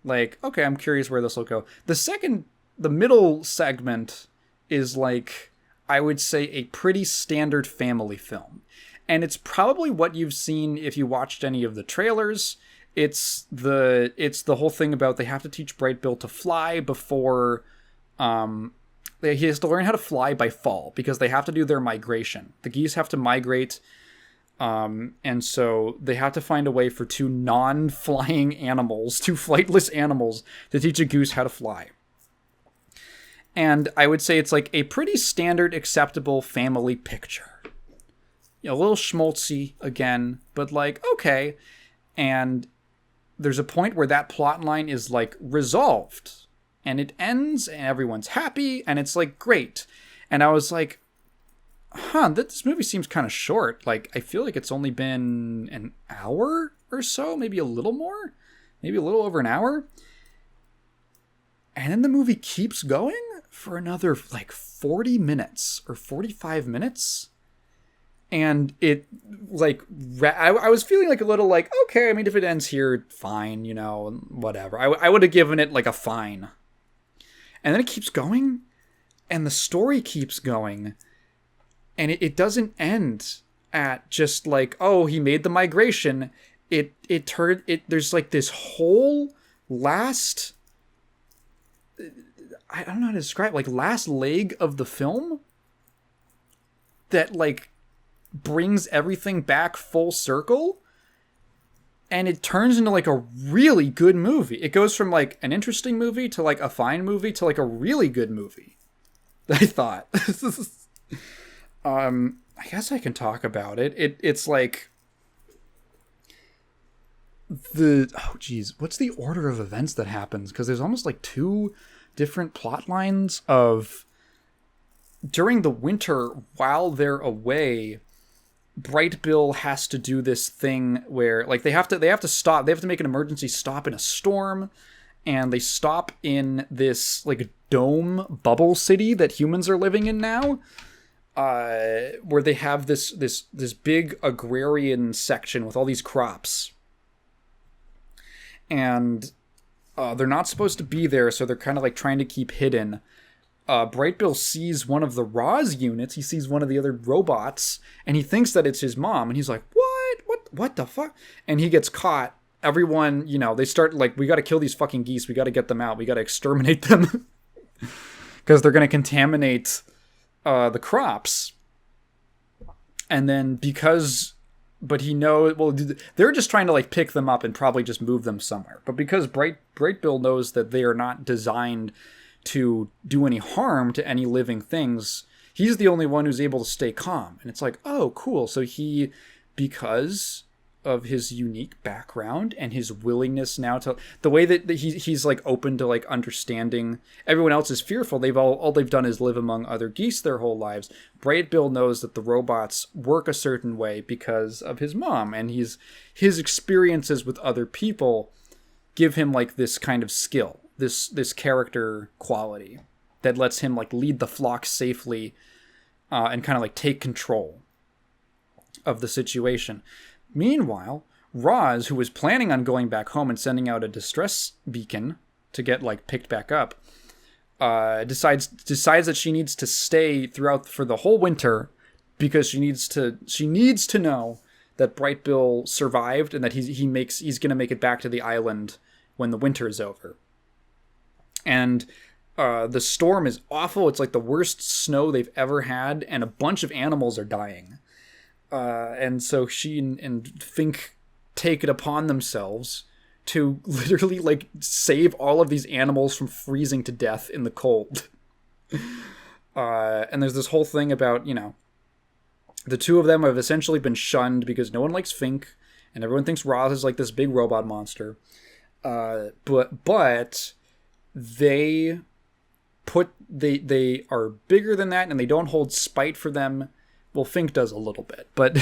like, okay, I'm curious where this will go. The middle segment is like, I would say a pretty standard family film. And it's probably what you've seen if you watched any of the trailers. It's the whole thing about they have to teach Bright Bill to fly before he has to learn how to fly by fall because they have to do their migration. The geese have to migrate, and so they have to find a way for two non-flying animals, two flightless animals, to teach a goose how to fly. And I would say it's like a pretty standard, acceptable family picture. You know, a little schmaltzy again, but like, okay. And there's a point where that plot line is like resolved and it ends and everyone's happy and it's like great. And I was like, this movie seems kind of short. Like, I feel like it's only been an hour or so, maybe a little more, maybe a little over an hour. And then the movie keeps going for another like 40 minutes or 45 minutes. And it, like, I was feeling like a little like, okay, I mean, if it ends here, fine, you know, whatever. I would have given it like a fine. And then it keeps going, and the story keeps going, and it doesn't end at just like, oh, he made the migration. There's like this whole last, I don't know how to describe, like last leg of the film that like brings everything back full circle, and it turns into like a really good movie. It goes from like an interesting movie to like a fine movie to like a really good movie, I thought. I guess I can talk about it. It's like what's the order of events that happens? Because there's almost like two different plot lines of during the winter while they're away. Bright Bill has to do this thing where like they have to make an emergency stop in a storm, and they stop in this like dome bubble city that humans are living in now, where they have this big agrarian section with all these crops, and they're not supposed to be there, so they're kind of like trying to keep hidden. Bright Bill sees one of the Roz units. He sees one of the other robots, and he thinks that it's his mom. And he's like, what the fuck? And he gets caught. Everyone, you know, they start like, we got to kill these fucking geese. We got to get them out. We got to exterminate them because they're going to contaminate the crops. And then but he knows, well, they're just trying to like pick them up and probably just move them somewhere. But because Bright Bill knows that they are not designed to do any harm to any living things, he's the only one who's able to stay calm. And it's like, oh, cool. So he, because of his unique background and his willingness now to, the way that he's like open to like understanding everyone else is fearful. All they've done is live among other geese their whole lives. Bright Bill knows that the robots work a certain way because of his mom, and his experiences with other people give him like this kind of skill, this character quality that lets him like lead the flock safely and kind of like take control of the situation. Meanwhile, Roz, who was planning on going back home and sending out a distress beacon to get like picked back up, decides that she needs to stay throughout for the whole winter because she needs to know that Bright Bill survived and that he's gonna make it back to the island when the winter is over. And the storm is awful. It's like the worst snow they've ever had, and a bunch of animals are dying. And so she and Fink take it upon themselves to literally like save all of these animals from freezing to death in the cold. And there's this whole thing about, the two of them have essentially been shunned because no one likes Fink, and everyone thinks Roz is like this big robot monster. But they are bigger than that, and they don't hold spite for them. Well, Fink does a little bit, but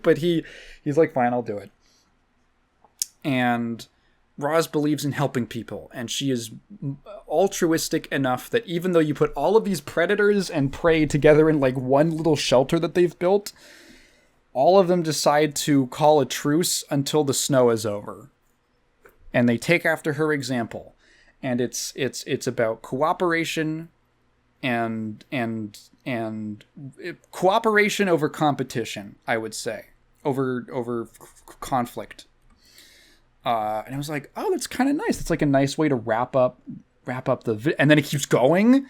but he's like, fine, I'll do it. And Roz believes in helping people, and she is altruistic enough that even though you put all of these predators and prey together in like one little shelter that they've built, all of them decide to call a truce until the snow is over. And they take after her example. And it's about cooperation and cooperation over competition, I would say, over conflict. And I was like, oh, that's kind of nice. It's like a nice way to wrap up and then it keeps going,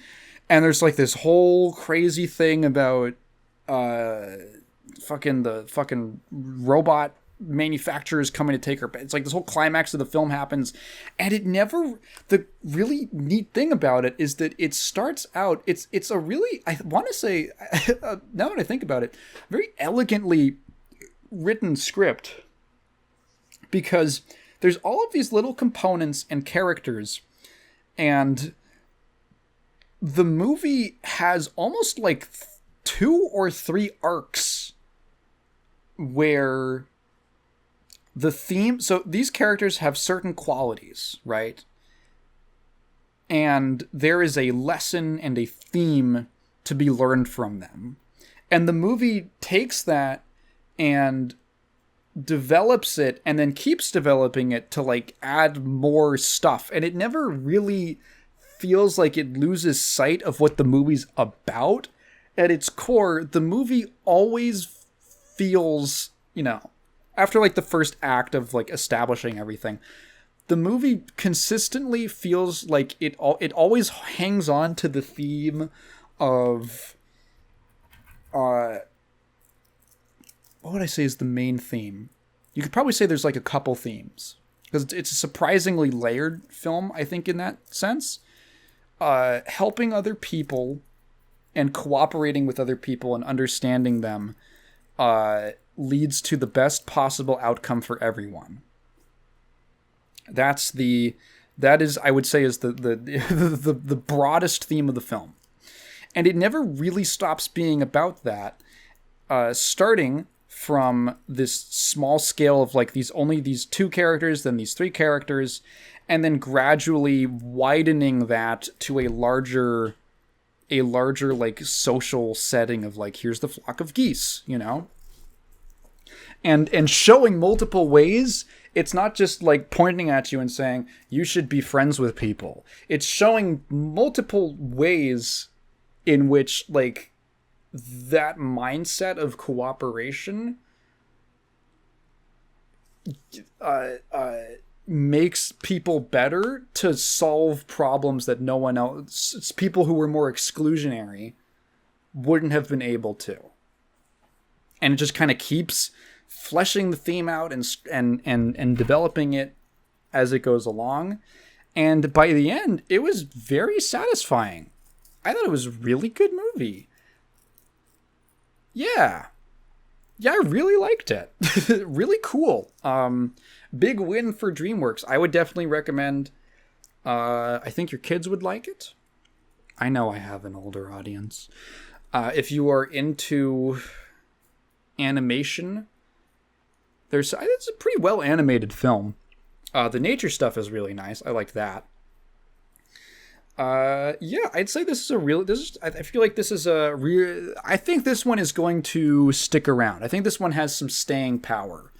and there's like this whole crazy thing about fucking robot manufacturers coming to take her. It's like this whole climax of the film happens, and the really neat thing about it is that it starts out, it's a really, I want to say, now that I think about it, very elegantly written script, because there's all of these little components and characters, and the movie has almost like 2 or 3 arcs where the theme, so these characters have certain qualities, right? And there is a lesson and a theme to be learned from them. And the movie takes that and develops it and then keeps developing it to like add more stuff. And it never really feels like it loses sight of what the movie's about. At its core, the movie always feels, after like the first act of like establishing everything, the movie consistently feels like it always hangs on to the theme of what would I say is the main theme? You could probably say there's like a couple themes, because it's a surprisingly layered film, I think, in that sense. Helping other people and cooperating with other people and understanding them leads to the best possible outcome for everyone. That is, I would say, is the broadest theme of the film. And it never really stops being about that, starting from this small scale of like only these 2 characters, then these 3 characters, and then gradually widening that to a larger like social setting of like, here's the flock of geese, and showing multiple ways. It's not just like pointing at you and saying you should be friends with people. It's showing multiple ways in which like that mindset of cooperation makes people better to solve problems that no one else, people who were more exclusionary, wouldn't have been able to. And it just kind of keeps fleshing the theme out and developing it as it goes along. And by the end, it was very satisfying. I thought it was a really good movie. Yeah, I really liked it. Really cool. Big win for DreamWorks. I would definitely recommend. I think your kids would like it. I know I have an older audience. If you are into animation, it's a pretty well animated film. The nature stuff is really nice. I liked that. Yeah, I'd say this is a real. This is. I feel like this is a real. I think this one is going to stick around. I think this one has some staying power.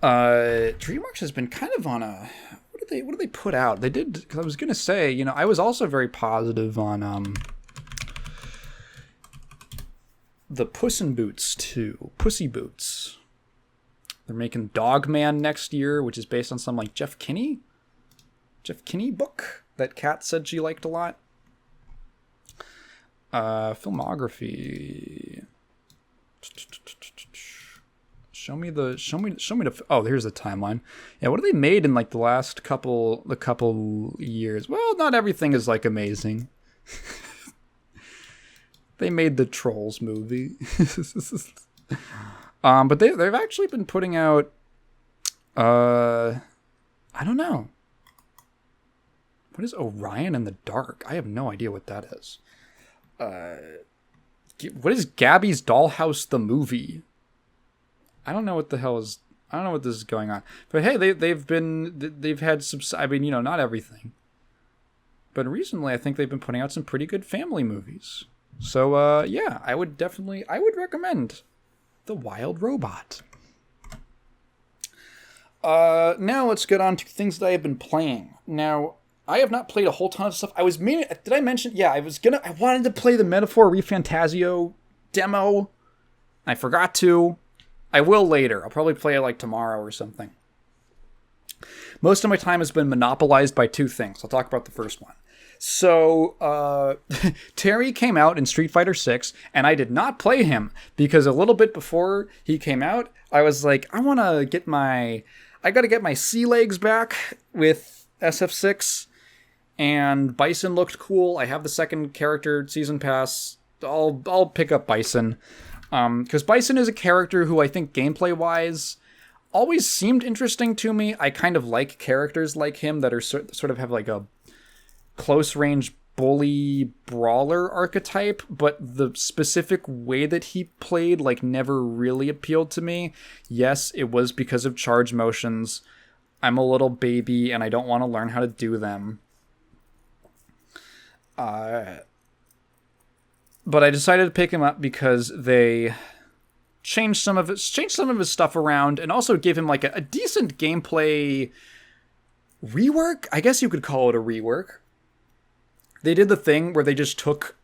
DreamWorks has been kind of on a. What did they put out? They did, because I was gonna say, I was also very positive on the Puss in Boots too. Pussy Boots. They're making Dog Man next year, which is based on some like Jeff Kinney book that Kat said she liked a lot. Filmography. Show me the. Oh, here's the timeline. Yeah, what have they made in like the last couple years? Well, not everything is like amazing. They made the Trolls movie. But they've actually been putting out. I don't know. What is Orion in the Dark? I have no idea what that is. What is Gabby's Dollhouse the movie? I don't know what the hell is. I don't know what this is going on. But hey, they've had some. I mean, not everything. But recently, I think they've been putting out some pretty good family movies. So yeah, I would recommend The Wild Robot. Now let's get on to things that I have been playing. Now, I have not played a whole ton of stuff. Did I mention? Yeah, I wanted to play the Metaphor ReFantazio demo. I forgot to. I will later. I'll probably play it like tomorrow or something. Most of my time has been monopolized by two things. I'll talk about the first one. So, Terry came out in Street Fighter 6, and I did not play him, because a little bit before he came out, I was like, I gotta get my sea legs back with SF6, and Bison looked cool. I have the second character season pass. I'll pick up Bison, because Bison is a character who I think gameplay-wise always seemed interesting to me. I kind of like characters like him that are sort of have like a close range bully brawler archetype, but the specific way that he played like never really appealed to me. Yes, it was because of charge motions. I'm a little baby and I don't want to learn how to do them. But I decided to pick him up because they changed some of his stuff around, and also gave him like a decent gameplay rework. I guess you could call it a rework. They did the thing where they just took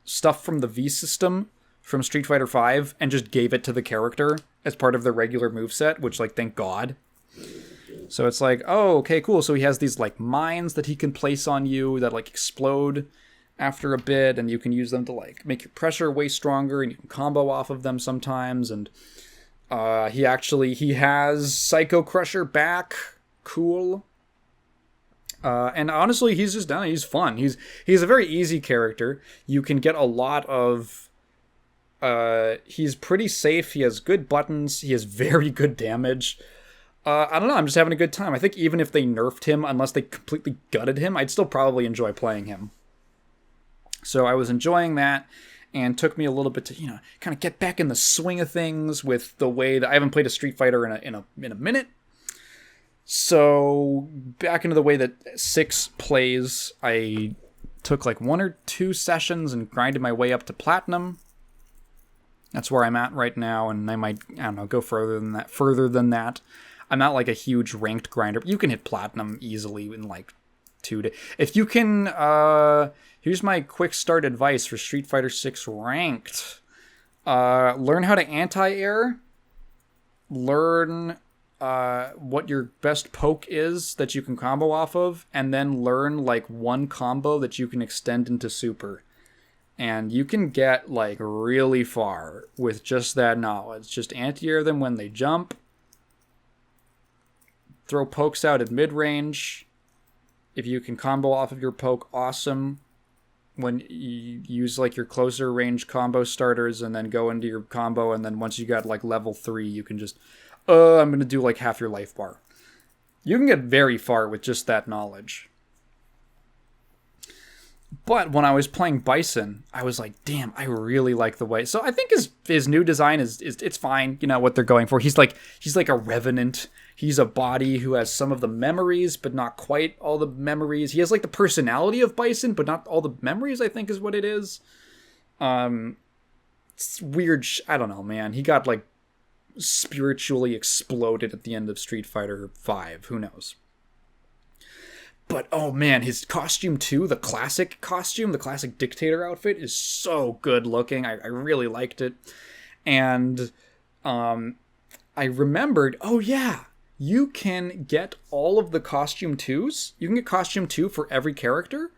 stuff from the V system from Street Fighter V and just gave it to the character as part of their regular moveset, which, like, thank God. So it's like, oh, okay, cool. So he has these, like, mines that he can place on you that, like, explode after a bit, and you can use them to, like, make your pressure way stronger, and you can combo off of them sometimes. And he has Psycho Crusher back. Cool. And honestly, he's just done. He's fun. He's a very easy character. You can get a lot of. He's pretty safe. He has good buttons. He has very good damage. I don't know. I'm just having a good time. I think even if they nerfed him, unless they completely gutted him, I'd still probably enjoy playing him. So I was enjoying that, and took me a little bit to kind of get back in the swing of things with the way that I haven't played a Street Fighter in a minute. So, back into the way that 6 plays, I took like 1 or 2 sessions and grinded my way up to Platinum. That's where I'm at right now, and I might, go further than that. I'm not like a huge ranked grinder. You can hit Platinum easily in like 2 days. If you can, here's my quick start advice for Street Fighter 6 ranked. Learn how to anti-air. Learn what your best poke is that you can combo off of, and then learn like one combo that you can extend into super. And you can get like really far with just that knowledge. Just anti-air them when they jump. Throw pokes out at mid-range. If you can combo off of your poke, awesome. When you use like your closer range combo starters and then go into your combo, and then once you got like level 3, you can just I'm going to do like half your life bar. You can get very far with just that knowledge. But when I was playing Bison, I was like, damn, I really like the way. So I think his new design is it's fine, you know, what they're going for. He's like a revenant. He's a body who has some of the memories, but not quite all the memories. He has like the personality of Bison, but not all the memories, I think is what it is. It's weird. I don't know, man. He got like spiritually exploded at the end of Street Fighter V. Who knows? But, oh man, his costume too, the classic costume, the classic dictator outfit is so good looking. I really liked it. And I remembered, oh yeah, you can get all of the costume 2s. You can get costume 2 for every character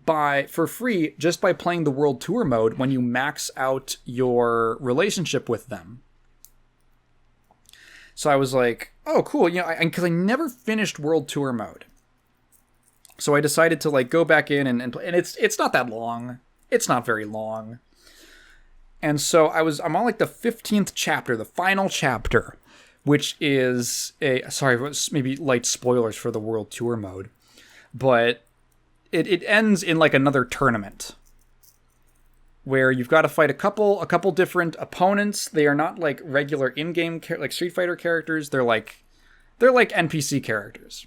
for free just by playing the World Tour mode when you max out your relationship with them. So I was like, oh cool, you know, because I never finished World Tour mode. So I decided to like go back in and play, and it's not that long. It's not very long. And so I'm on like the 15th chapter, the final chapter, which is maybe light spoilers for the World Tour mode, but it ends in like another tournament where you've got to fight a couple different opponents. They are not like regular in-game like Street Fighter characters. They're like NPC characters.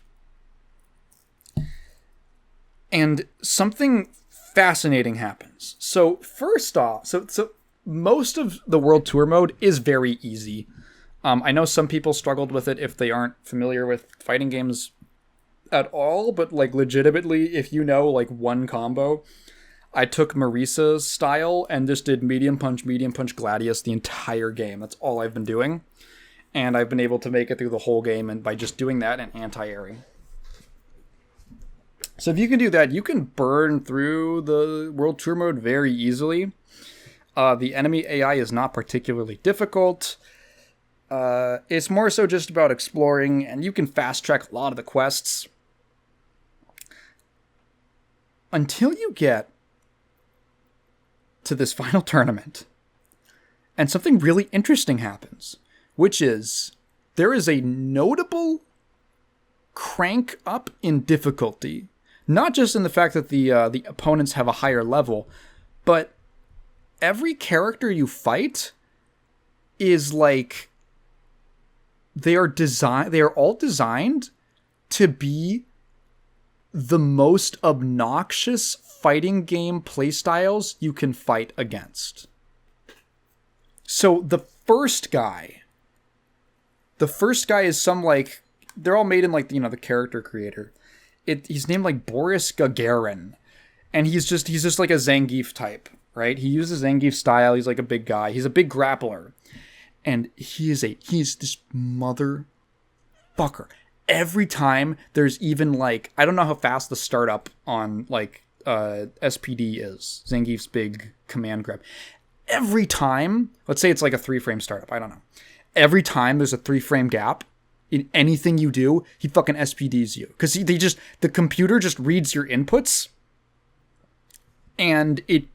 And something fascinating happens. So first off, so most of the World Tour mode is very easy. I know some people struggled with it if they aren't familiar with fighting games at all, but like legitimately, if you know like one combo, I took Marisa's style and just did medium punch, Gladius the entire game. That's all I've been doing. And I've been able to make it through the whole game and by just doing that and anti-airing. So if you can do that, you can burn through the World Tour mode very easily. The enemy AI is not particularly difficult. It's more so just about exploring, and you can fast track a lot of the quests. Until you get to this final tournament. And something really interesting happens, which is there is a notable crank up in difficulty. Not just in the fact that the opponents have a higher level, but every character you fight is like they are all designed to be the most obnoxious fighting game playstyles you can fight against. So the first guy is some like they're all made in like the character creator. He's named like Boris Gagarin, and he's just like a Zangief type, right? He uses Zangief style. He's like a big guy. He's a big grappler, and he's this motherfucker. Every time there's even like I don't know how fast the startup on like SPD is, Zangief's big command grab. Every time, let's say it's like a 3-frame startup. I don't know. Every time there's a 3-frame gap. In anything you do, he fucking SPDs you. Because the computer just reads your inputs, and it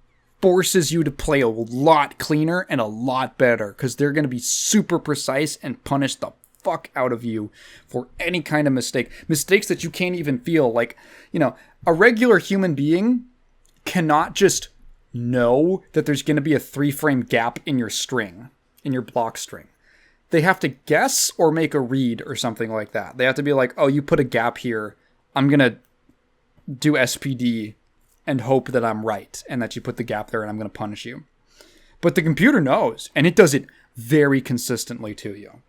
forces you to play a lot cleaner and a lot better, because they're going to be super precise and punish the fuck out of you for any kind of mistake. Mistakes that you can't even feel. Like, a regular human being cannot just know that there's going to be a 3-frame gap in your string, in your block string. They have to guess or make a read or something like that. They have to be like, oh, you put a gap here. I'm going to do SPD and hope that I'm right and that you put the gap there and I'm going to punish you. But the computer knows, and it does it very consistently to you.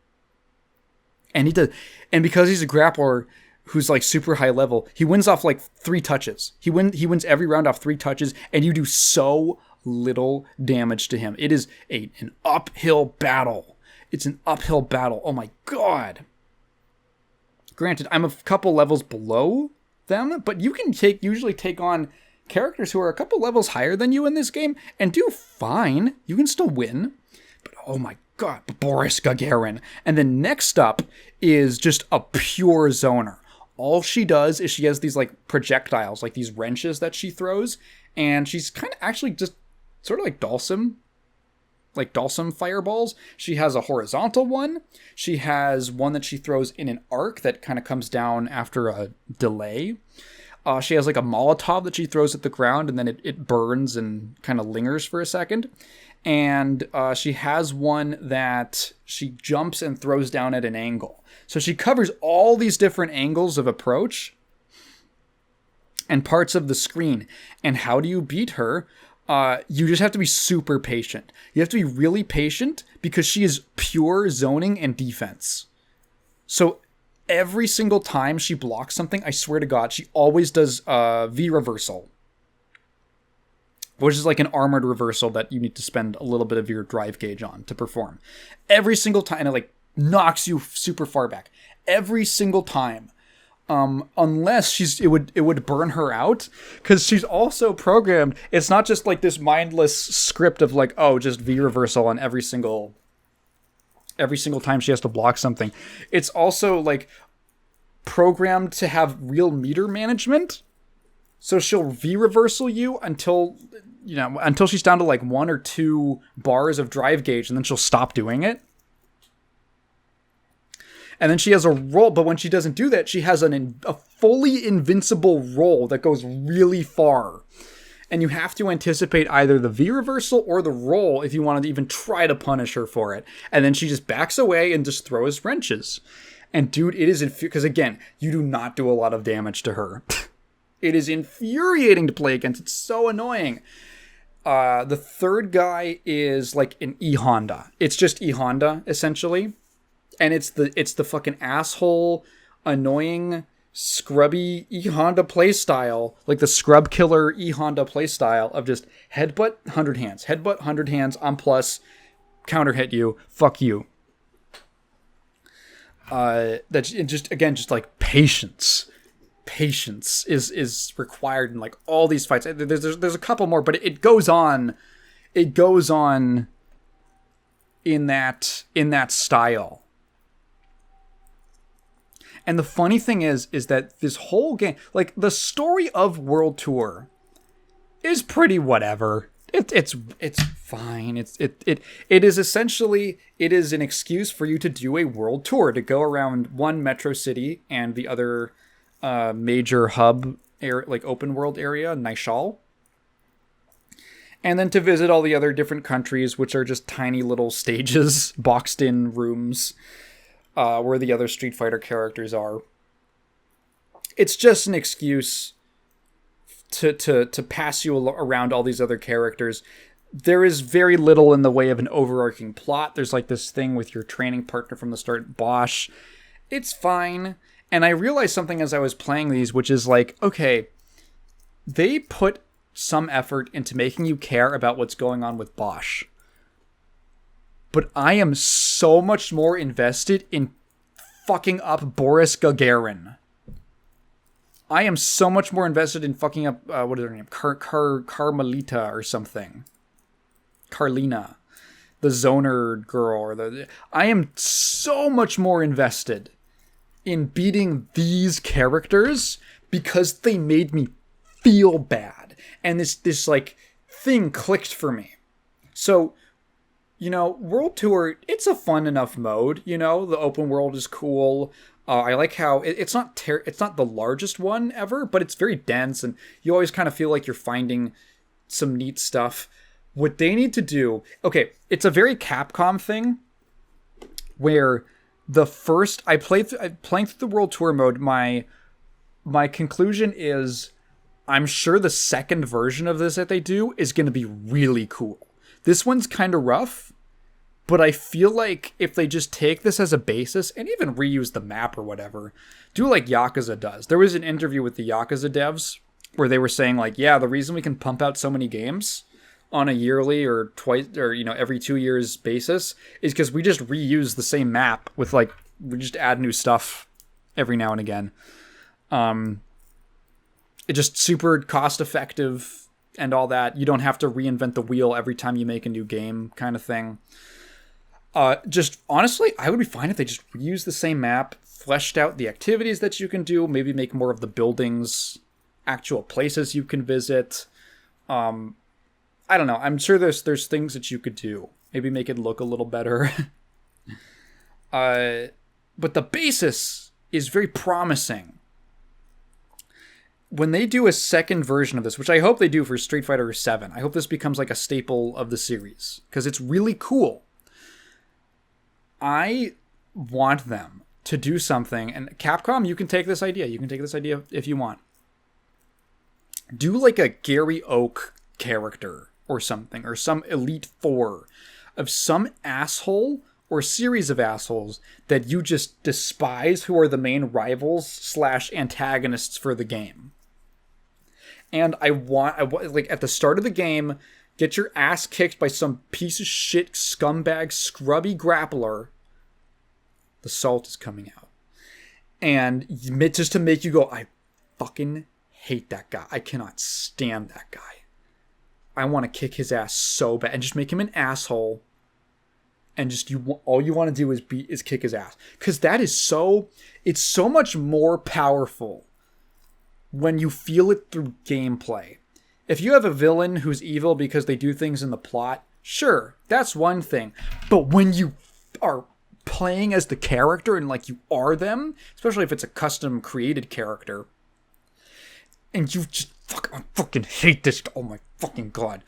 And because he's a grappler who's like super high level, he wins off like 3 touches. He wins every round off 3 touches, and you do so little damage to him. It is an uphill battle. It's an uphill battle. Oh my god. Granted, I'm a couple levels below them, but you can usually take on characters who are a couple levels higher than you in this game and do fine. You can still win. But oh my god, Boris Gagarin. And then next up is just a pure zoner. All she does is she has these like projectiles, like these wrenches that she throws, and she's kind of actually just sort of like Dhalsim fireballs. She has a horizontal one. She has one that she throws in an arc that kind of comes down after a delay. She has like a Molotov that she throws at the ground, and then it burns and kind of lingers for a second. And she has one that she jumps and throws down at an angle. So she covers all these different angles of approach and parts of the screen. And how do you beat her? You just have to be super patient. You have to be really patient because she is pure zoning and defense. So every single time she blocks something, I swear to God, she always does V reversal, which is like an armored reversal that you need to spend a little bit of your drive gauge on to perform. Every single time, and it like knocks you super far back. Every single time. Unless it would burn her out, because she's also programmed. It's not just like this mindless script of like, oh, just V reversal on every single time she has to block something. It's also like programmed to have real meter management. So she'll V reversal you until she's down to like 1 or 2 bars of drive gauge, and then she'll stop doing it. And then she has a roll, but when she doesn't do that, she has a fully invincible roll that goes really far. And you have to anticipate either the V reversal or the roll if you want to even try to punish her for it. And then she just backs away and just throws wrenches. And dude, it is because again, you do not do a lot of damage to her. It is infuriating to play against. It's so annoying. The third guy is like an E-Honda. It's just E-Honda, essentially. And it's the fucking asshole, annoying, scrubby E-Honda playstyle, like the scrub killer E-Honda playstyle of just headbutt, 100 hands. Headbutt, 100 hands, on plus, counter hit you, fuck you. That's just, again, just like patience. Patience is required in like all these fights. There's a couple more, but it goes on. It goes on in that style. And the funny thing is that this whole game, like the story of World Tour, is pretty whatever. It's fine. It is essentially an excuse for you to do a world tour, to go around one metro city and the other major hub like open world area, Naishal, and then to visit all the other different countries, which are just tiny little stages, boxed in rooms. Where the other Street Fighter characters are. It's just an excuse to pass you around all these other characters. There is very little in the way of an overarching plot. There's like this thing with your training partner from the start, Bosch. It's fine. And I realized something as I was playing these, which is like, okay, they put some effort into making you care about what's going on with Bosch. But I am so much more invested in fucking up Boris Gagarin. I am so much more invested in fucking up, what is her name? Carmelita or something. Carlina. The Zoner girl. I am so much more invested in beating these characters because they made me feel bad. And this like thing clicked for me. So, World Tour, it's a fun enough mode. The open world is cool. I like how it's not the largest one ever, but it's very dense, and you always kind of feel like you're finding some neat stuff. What they need to do, okay, it's a very Capcom thing, where playing through the World Tour mode. My conclusion is, I'm sure the second version of this that they do is going to be really cool. This one's kind of rough, but I feel like if they just take this as a basis and even reuse the map or whatever, do like Yakuza does. There was an interview with the Yakuza devs where they were saying like, yeah, the reason we can pump out so many games on a yearly or twice or every 2 years basis is because we just reuse the same map with like, we just add new stuff every now and again. It's just super cost effective and all that. You don't have to reinvent the wheel every time you make a new game, kind of thing. Just honestly, I would be fine if they just reuse the same map, fleshed out the activities that you can do, maybe make more of the buildings actual places you can visit. I don't know. I'm sure there's things that you could do. Maybe make it look a little better. But the basis is very promising. when they do a second version of this, which I hope they do for Street Fighter 7, I hope this becomes like a staple of the series because it's really cool. I want them to do something, and Capcom, you can take this idea. You can take this idea if you want. Do like a Gary Oak character or something, or some Elite Four of some asshole or series of assholes that you just despise, who are the main rivals / antagonists for the game. And I want like at the start of the game, get your ass kicked by some piece of shit scumbag scrubby grappler. The salt is coming out. And just to make you go, I fucking hate that guy. I cannot stand that guy. I want to kick his ass so bad. And just make him an asshole. And just all you want to do is kick his ass. Because it's so much more powerful when you feel it through gameplay. If you have a villain who's evil because they do things in the plot, sure, that's one thing. But when you are playing as the character and like you are them, especially if it's a custom created character, and you just I fucking hate this. Oh my fucking god.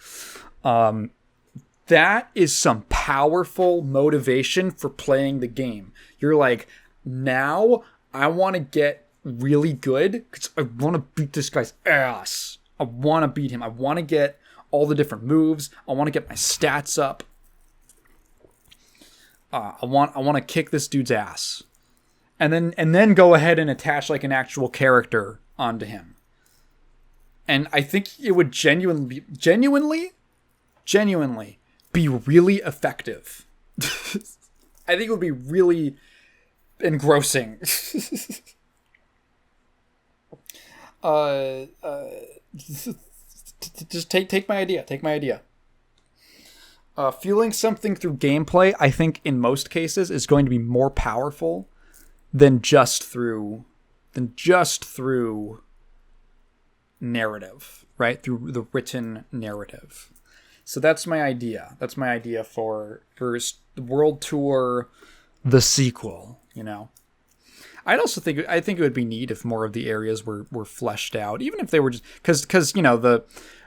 That is some powerful motivation for playing the game. You're like, now I want to get really good because I want to beat this guy's ass. I want to beat him. I want to get all the different moves. I want to get my stats up. I want to kick this dude's ass, and then go ahead and attach like an actual character onto him. And I think it would genuinely be really effective. I think it would be really engrossing. Just take my idea. Take my idea. Feeling something through gameplay, I think in most cases, is going to be more powerful than just through narrative, right? Through the written narrative. So that's my idea. That's my idea for the World Tour, the sequel. You know, I think it would be neat if more of the areas were fleshed out, even if they were just because you know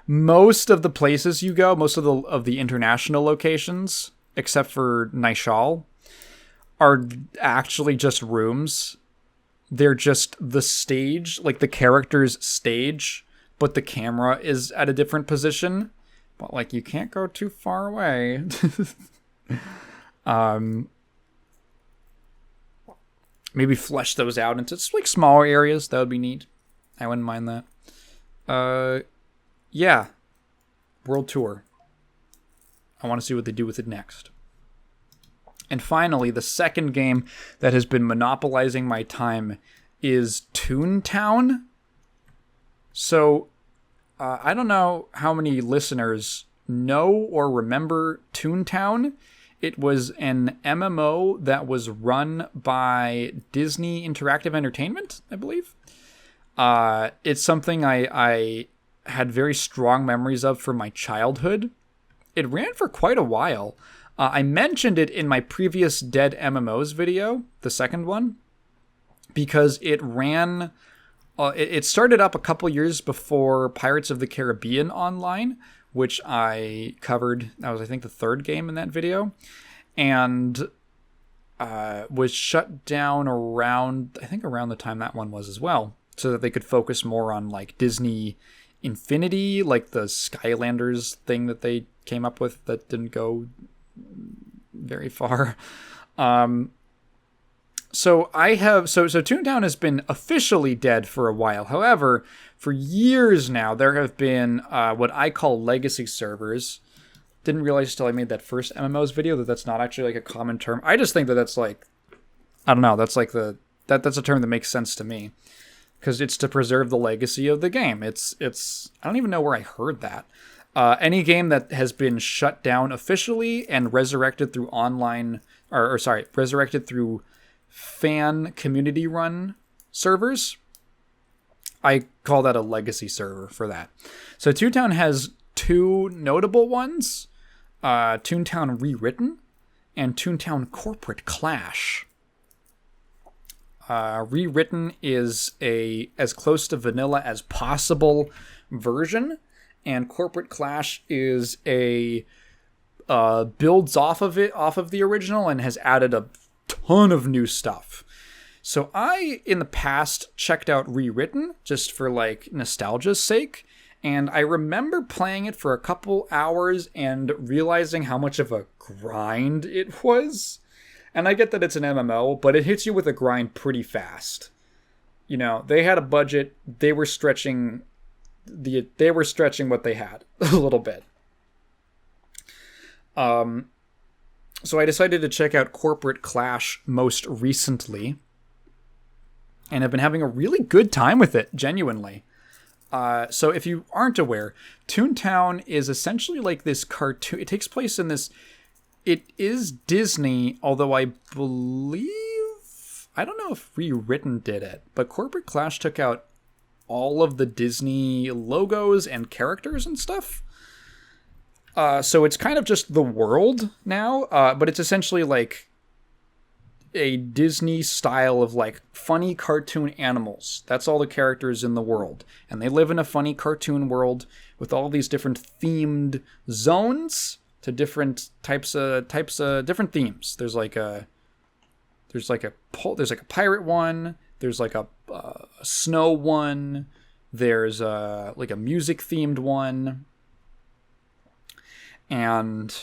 most of the places you go, most of the international locations, except for Naishal, are actually just rooms. They're just the stage, like the character's stage, but the camera is at a different position. But like you can't go too far away. Maybe flesh those out into like smaller areas. That would be neat. I wouldn't mind that. Yeah. World Tour. I want to see what they do with it next. And finally, the second game that has been monopolizing my time is ToonTown. So, I don't know how many listeners know or remember ToonTown. It was an MMO that was run by Disney Interactive Entertainment, I believe. It's something I had very strong memories of from my childhood. It ran for quite a while. I mentioned it in my previous Dead MMOs video, the second one, because it ran... it started up a couple years before Pirates of the Caribbean Online, which I covered. That was, I think, the third game in that video. And was shut down around the time that one was as well, so that they could focus more on like Disney Infinity, like the Skylanders thing that they came up with that didn't go very far. So ToonTown has been officially dead for a while. However, for years now, there have been what I call legacy servers. Didn't realize until I made that first MMOs video that that's not actually like a common term. I just think that that's like, I don't know, that's like that's a term that makes sense to me. Because it's to preserve the legacy of the game. It's I don't even know where I heard that. Any game that has been shut down officially and resurrected through online, resurrected through fan community run servers, I call that a legacy server for that. So ToonTown has two notable ones, ToonTown Rewritten and ToonTown Corporate Clash. Rewritten is a as close to vanilla as possible version, and Corporate Clash is a builds off of the original and has added a ton of new stuff. So I, in the past, checked out Rewritten just for like nostalgia's sake, and I remember playing it for a couple hours and realizing how much of a grind it was. And I get that it's an MMO, but it hits you with a grind pretty fast. You know, they had a budget, they were stretching what they had a little bit. So I decided to check out Corporate Clash most recently, and have been having a really good time with it, genuinely. So if you aren't aware, ToonTown is essentially like this cartoon. It takes place in this... It is Disney, although I believe... I don't know if Rewritten did it, but Corporate Clash took out all of the Disney logos and characters and stuff. So it's kind of just the world now, but it's essentially like a Disney style of like funny cartoon animals. That's all the characters in the world. And they live in a funny cartoon world with all these different themed zones to different types of different themes. There's like a pirate one, there's like a snow one, there's like a music themed one. And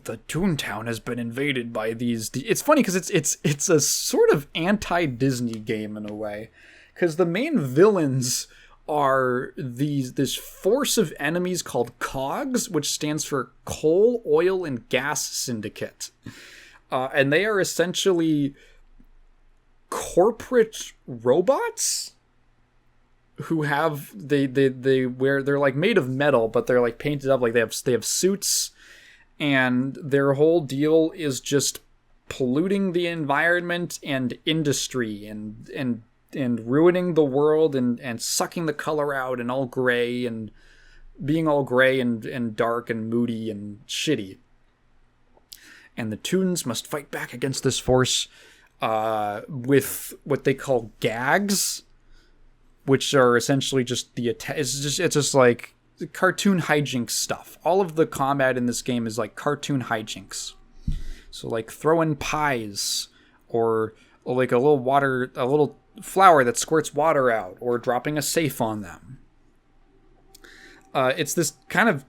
the ToonTown has been invaded by these... It's funny because it's a sort of anti-Disney game in a way. Because the main villains are this force of enemies called COGS, which stands for Coal, Oil, and Gas Syndicate. And they are essentially corporate robots who have they're like made of metal, but they're like painted up, like they have suits, and their whole deal is just polluting the environment and industry and ruining the world and sucking the color out and all gray and being all gray and dark and moody and shitty. And the Toons must fight back against this force with what they call gags, which are essentially just it's just like cartoon hijinks stuff. All of the combat in this game is like cartoon hijinks. So like throwing pies, or like a little flower that squirts water out, or dropping a safe on them. It's this kind of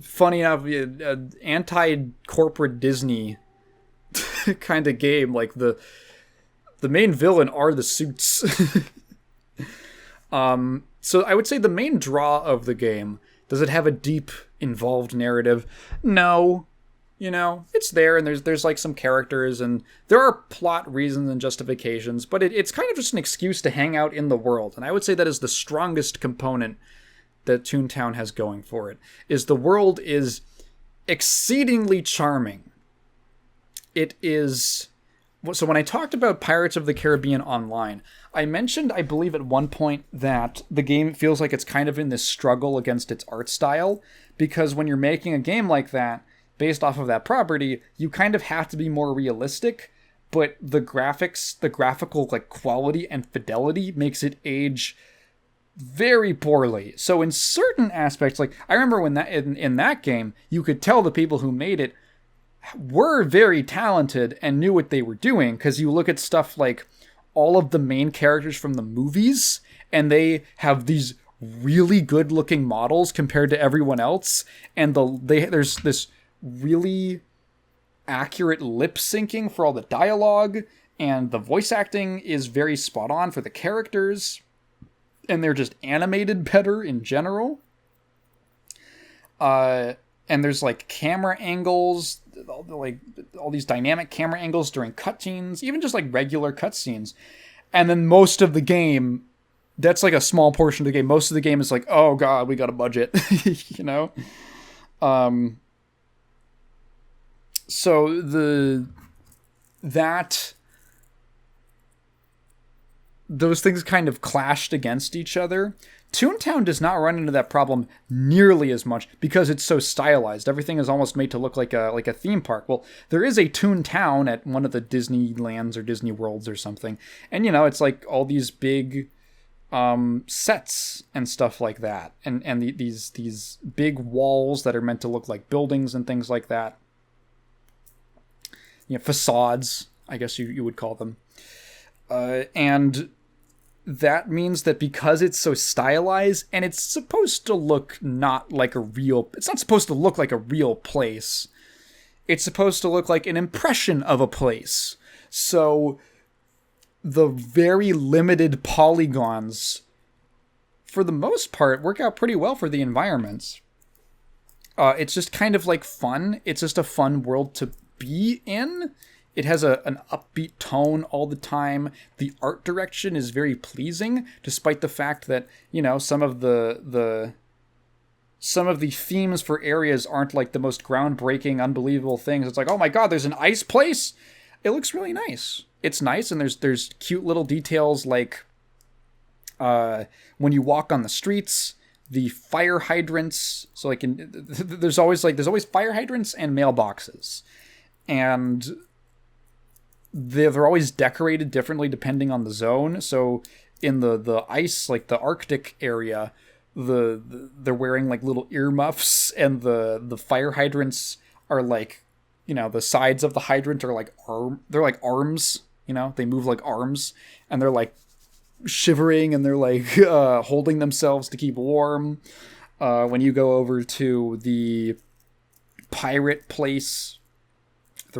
funny enough anti-corporate Disney kind of game. Like the main villain are the suits. So I would say the main draw of the game, does it have a deep, involved narrative? No. You know, it's there, and there's like some characters, and there are plot reasons and justifications, but it's kind of just an excuse to hang out in the world. And I would say that is the strongest component that ToonTown has going for it, is the world is exceedingly charming. It is... So when I talked about Pirates of the Caribbean Online, I mentioned, I believe at one point, that the game feels like it's kind of in this struggle against its art style, because when you're making a game like that, based off of that property, you kind of have to be more realistic, but the graphical like quality and fidelity makes it age very poorly. So in certain aspects, like I remember when that in that game, you could tell the people who made it were very talented and knew what they were doing, because you look at stuff like all of the main characters from the movies, and they have these really good looking models compared to everyone else, and there's this really accurate lip syncing for all the dialogue, and the voice acting is very spot on for the characters, and they're just animated better in general. And there's like camera angles, like all these dynamic camera angles during cutscenes, even just like regular cutscenes. And then most of the game, that's like a small portion of the game. Most of the game is like, oh god, we got a budget, you know? So those things kind of clashed against each other ToonTown does not run into that problem nearly as much because it's so stylized. Everything is almost made to look like a theme park. Well, there is a ToonTown at one of the Disneylands or Disney Worlds or something, and it's like all these big sets and stuff like that, and these big walls that are meant to look like buildings and things like that. Facades, I guess you would call them, and that means that because it's so stylized and it's supposed to look it's not supposed to look like a real place. It's supposed to look like an impression of a place. So the very limited polygons, for the most part, work out pretty well for the environments. It's just kind of like fun. It's just a fun world to be in. It has an upbeat tone all the time. The art direction is very pleasing, despite the fact that, some of the themes for areas aren't like the most groundbreaking, unbelievable things. It's like, oh my god, there's an ice place? It looks really nice. It's nice, and there's cute little details like when you walk on the streets, the fire hydrants. So like there's always fire hydrants and mailboxes. And they're always decorated differently depending on the zone. So in the ice, like the Arctic area, they're wearing like little earmuffs, and the fire hydrants are like, the sides of the hydrant are like they're like arms, they move like arms, and they're like shivering, and they're like holding themselves to keep warm. When you go over to the pirate place, it's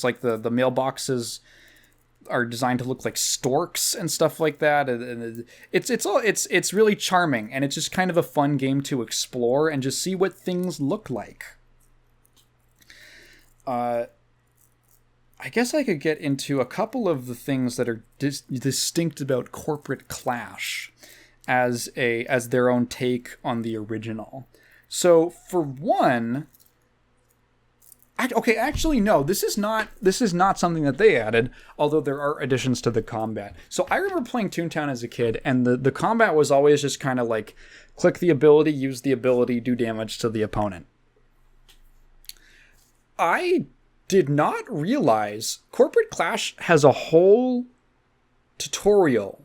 like the mailboxes are designed to look like storks and stuff like that. And it's really charming, and it's just kind of a fun game to explore and just see what things look like. I guess I could get into a couple of the things that are distinct about Corporate Clash as their own take on the original. So for one, actually, no, this is not something that they added, although there are additions to the combat. So I remember playing ToonTown as a kid, and the combat was always just kind of like, click the ability, use the ability, do damage to the opponent. I did not realize Corporate Clash has a whole tutorial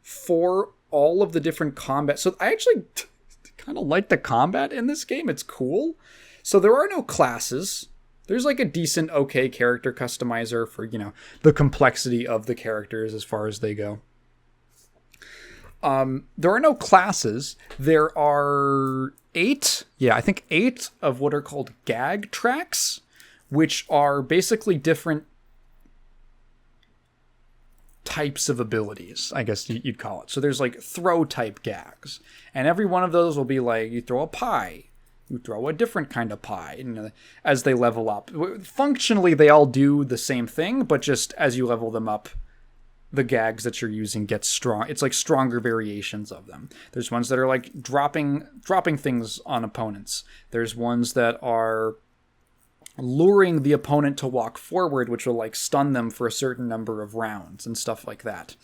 for all of the different combat. So I actually kind of like the combat in this game. It's cool. So there are no classes. There's like a decent, okay character customizer for, the complexity of the characters as far as they go. There are no classes. There are 8 of what are called gag tracks, which are basically different types of abilities, I guess you'd call it. So there's like throw type gags, and every one of those will be like, you throw a pie, you throw a different kind of pie, as they level up. Functionally, they all do the same thing, but just as you level them up, the gags that you're using get strong. It's like stronger variations of them. There's ones that are like dropping things on opponents. There's ones that are luring the opponent to walk forward, which will like stun them for a certain number of rounds and stuff like that.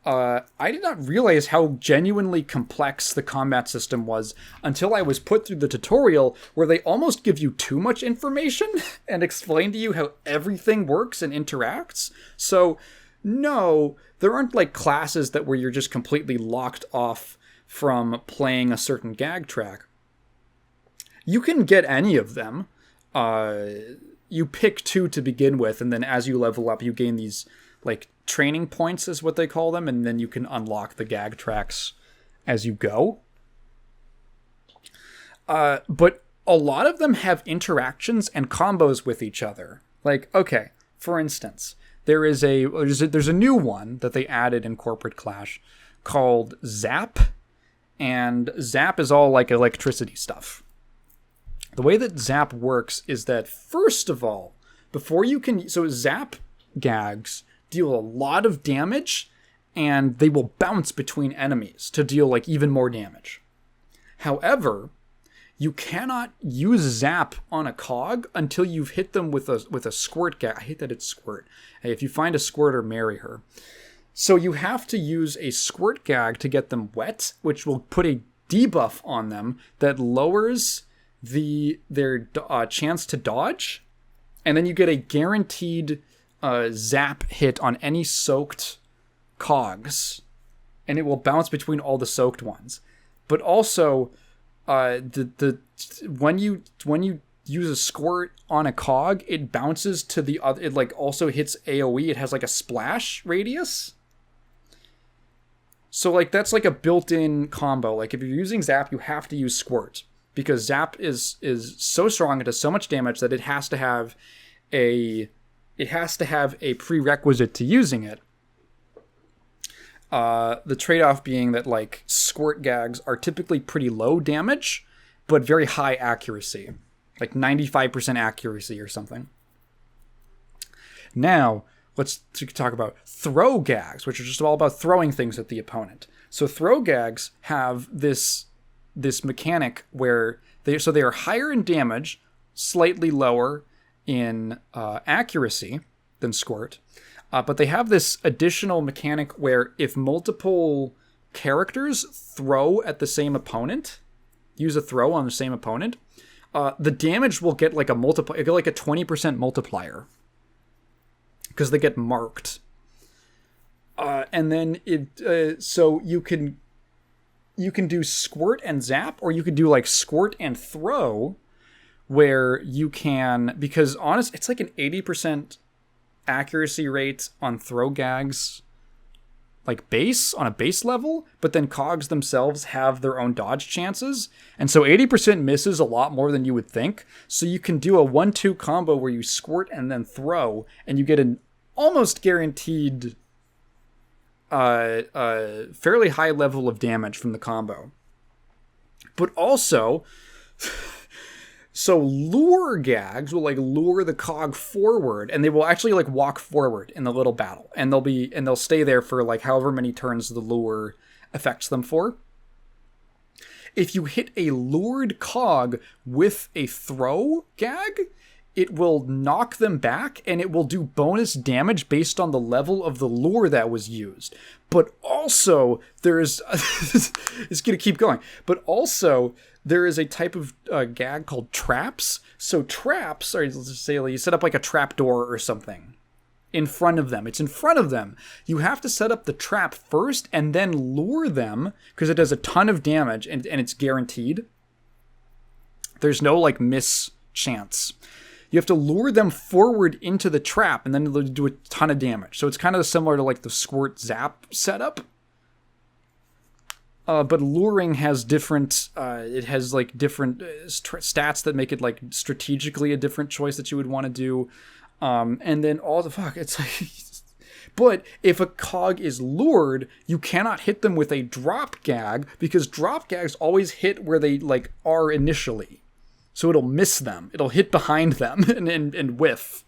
I did not realize how genuinely complex the combat system was until I was put through the tutorial, where they almost give you too much information and explain to you how everything works and interacts. So no, there aren't like classes where you're just completely locked off from playing a certain gag track. You can get any of them. You pick 2 to begin with, and then as you level up, you gain these like training points is what they call them, and then you can unlock the gag tracks as you go. But a lot of them have interactions and combos with each other. Like, okay, for instance, there's a new one that they added in Corporate Clash called Zap, and Zap is all like electricity stuff. The way that Zap works is that, first of all, Zap gags deal a lot of damage, and they will bounce between enemies to deal like even more damage. However, you cannot use Zap on a cog until you've hit them with a squirt gag. I hate that it's squirt. Hey, if you find a squirter, marry her. So you have to use a squirt gag to get them wet, which will put a debuff on them that lowers their chance to dodge, and then you get a guaranteed zap hit on any soaked cogs, and it will bounce between all the soaked ones. But also, when you use a squirt on a cog, it bounces to the other. It like also hits AoE. It has like a splash radius. So like that's like a built-in combo. Like if you're using Zap, you have to use Squirt because Zap is so strong, it does so much damage that it has to have a prerequisite to using it. The trade-off being that like Squirt gags are typically pretty low damage, but very high accuracy, like 95% accuracy or something. Now, let's talk about throw gags, which are just all about throwing things at the opponent. So throw gags have this mechanic where they are higher in damage, slightly lower in accuracy than Squirt, but they have this additional mechanic where if multiple characters throw at the same opponent, use a throw on the same opponent, the damage will get like a 20% multiplier. Because they get marked, and then so you can do Squirt and Zap, or you could do like Squirt and Throw, where you can, because honest, it's like an 80% accuracy rate on throw gags, like on a base level, but then cogs themselves have their own dodge chances, and so 80% misses a lot more than you would think. So you can do a 1-2 combo where you Squirt and then Throw, and you get an almost guaranteed fairly high level of damage from the combo. But also, so lure gags will like lure the cog forward, and they will actually like walk forward in the little battle, and they'll stay there for like however many turns the lure affects them for. If you hit a lured cog with a throw gag, it will knock them back, and it will do bonus damage based on the level of the lure that was used. But also, there's... it's going to keep going. But also, there is a type of gag called traps. So traps, or let's just say you set up like a trap door or something in front of them. It's in front of them. You have to set up the trap first and then lure them, because it does a ton of damage, and it's guaranteed. There's no like miss chance. You have to lure them forward into the trap, and then they'll do a ton of damage. So it's kind of similar to like the Squirt Zap setup. But luring has different, it has like different stats that make it like strategically a different choice that you would want to do. And then it's like, but if a cog is lured, you cannot hit them with a drop gag, because drop gags always hit where they like are initially. So it'll miss them. It'll hit behind them and whiff.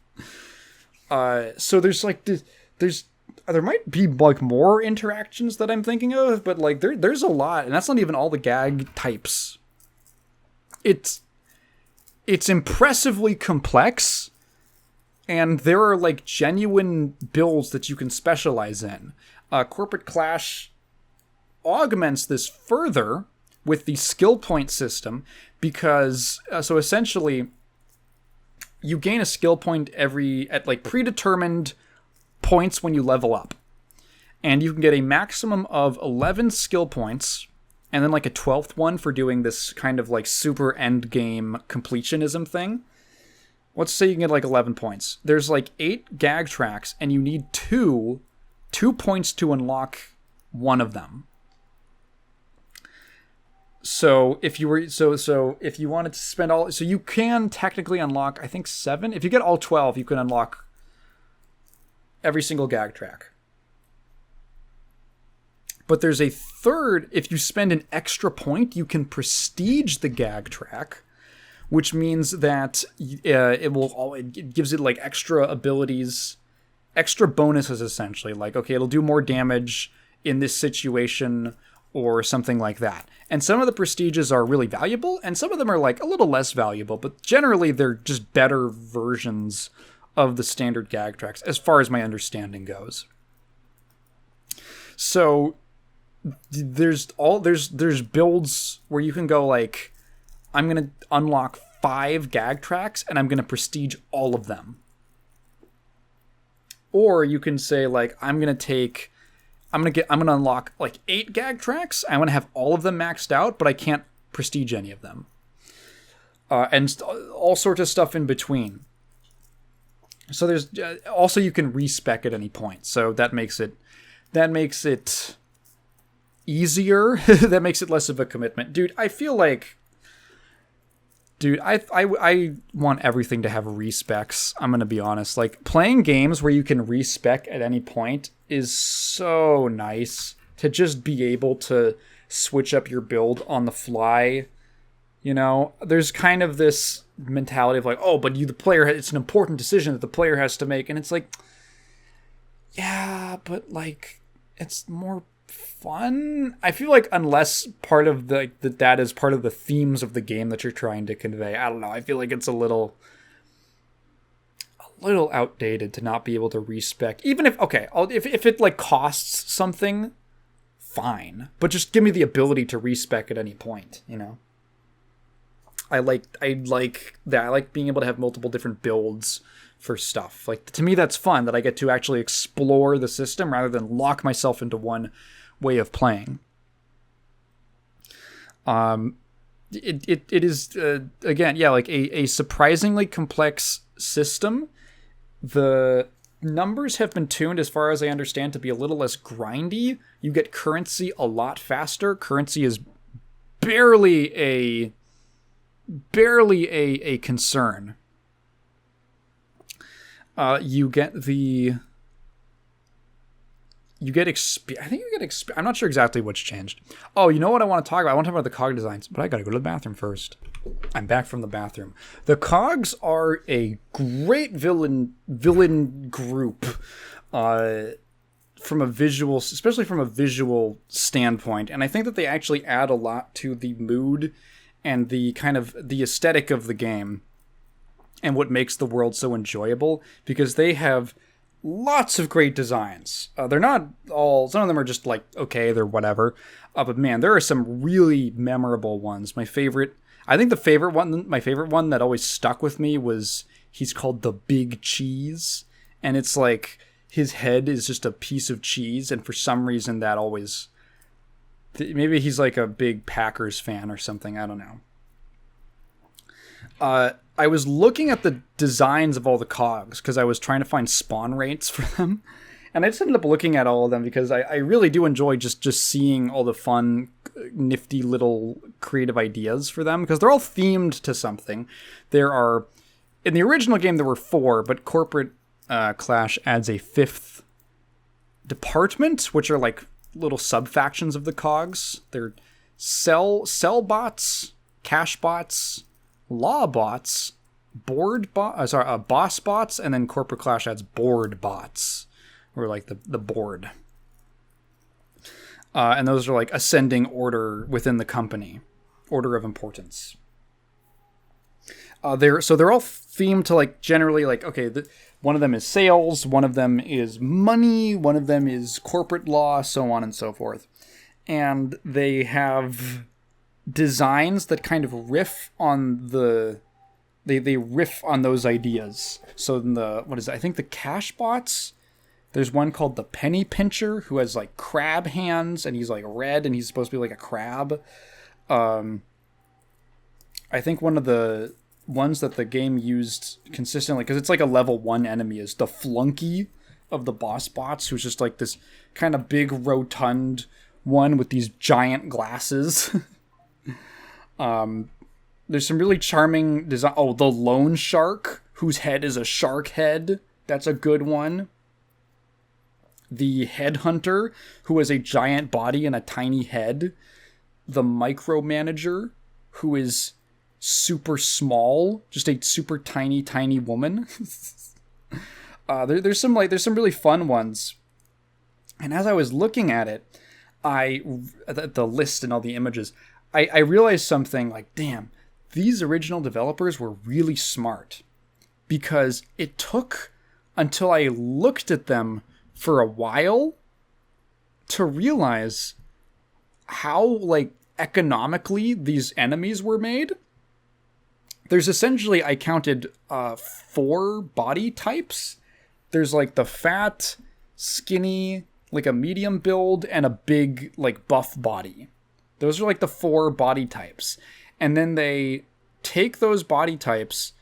So there's like there might be like more interactions that I'm thinking of, but like there's a lot, and that's not even all the gag types. It's impressively complex, and there are like genuine builds that you can specialize in. Corporate Clash augments this further with the skill point system, because so essentially you gain a skill point at like predetermined points when you level up, and you can get a maximum of 11 skill points, and then like a 12th one for doing this kind of like super end game completionism thing. Let's say you can get like 11 points. There's like 8 gag tracks, and you need 2 points to unlock one of them. So if you were if you wanted to spend all, so you can technically unlock, I think 7. If you get all 12, you can unlock every single gag track. But there's a third, if you spend an extra point, you can prestige the gag track, which means that it gives it like extra abilities, extra bonuses essentially. Like, okay, it'll do more damage in this situation, or something like that. And some of the prestiges are really valuable, and some of them are like a little less valuable, but generally they're just better versions of the standard gag tracks, as far as my understanding goes. So there's builds where you can go like, I'm gonna unlock 5 gag tracks and I'm gonna prestige all of them. Or you can say like, I'm gonna unlock like 8 gag tracks. I want to have all of them maxed out, but I can't prestige any of them. And all sorts of stuff in between. So there's also, you can respec at any point. So that makes it easier. That makes it less of a commitment. Dude, I feel like, I want everything to have respecs. I'm going to be honest. Like, playing games where you can respec at any point is so nice. To just be able to switch up your build on the fly. You know, there's kind of this mentality of like, oh, but the player, it's an important decision that the player has to make. And it's like, yeah, but like, it's more fun. I feel like unless part of that is part of the themes of the game that you're trying to convey, I don't know. I feel like it's a little outdated to not be able to respec. Even if it like costs something, fine, but just give me the ability to respec at any point. You know, I like that. I like being able to have multiple different builds for stuff. Like, to me, that's fun, that I get to actually explore the system rather than lock myself into one way of playing. It is again, yeah, like a surprisingly complex system. The numbers have been tuned, as far as I understand, to be a little less grindy. You get currency a lot faster. Currency is barely a concern. You get I'm not sure exactly what's changed. Oh, you know what I want to talk about? I want to talk about the cog designs, but I gotta go to the bathroom first. I'm back from the bathroom. The cogs are a great villain group, especially from a visual standpoint. And I think that they actually add a lot to the mood and the kind of the aesthetic of the game and what makes the world so enjoyable, because they have lots of great designs. They're not all, some of them are just like, okay, they're whatever. But man, there are some really memorable ones. My favorite one that always stuck with me was, he's called the Big Cheese. And it's like, his head is just a piece of cheese. And for some reason that always, maybe he's like a big Packers fan or something. I don't know. I was looking at the designs of all the cogs because I was trying to find spawn rates for them. And I just ended up looking at all of them because I really do enjoy just seeing all the fun, nifty little creative ideas for them, because they're all themed to something. There are, in the original game there were 4, but Corporate Clash adds a 5th department, which are like little sub-factions of the cogs. They're sell bots, cash bots, law bots, boss bots, and then Corporate Clash adds board bots, or like the board. And those are like ascending order within the company, order of importance. They're all themed to like generally like, okay, one of them is sales, one of them is money, one of them is corporate law, so on and so forth. And they have designs that kind of riff on they riff on those ideas. So in I think the cash bots, there's one called the Penny Pincher who has like crab hands and he's like red and he's supposed to be like a crab. I think one of the ones that the game used consistently, because it's like a level 1 enemy, is the Flunky of the boss bots, who's just like this kind of big rotund one with these giant glasses. There's some really charming design. Oh, the Lone Shark, whose head is a shark head. That's a good one. The Headhunter, who has a giant body and a tiny head. The Micromanager, who is super small, just a super tiny woman. There's some really fun ones. And as I was looking at it, the list and all the images, I realized something like, damn, these original developers were really smart, because it took until I looked at them for a while to realize how, like, economically these enemies were made. There's essentially, I counted 4 body types. There's, like, the fat, skinny, like a medium build, and a big, like, buff body. Those are, like, the 4 body types. And then they take those body types.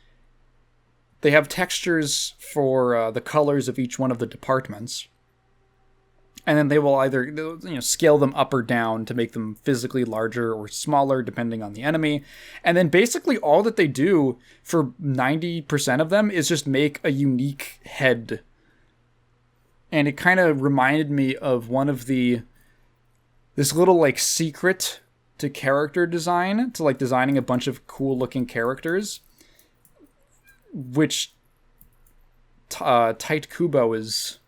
They have textures for the colors of each one of the departments. And then they will either, scale them up or down to make them physically larger or smaller, depending on the enemy. And then basically all that they do for 90% of them is just make a unique head. And it kind of reminded me of this little, like, secret to character design, to, like, designing a bunch of cool looking characters, which Tight Kubo is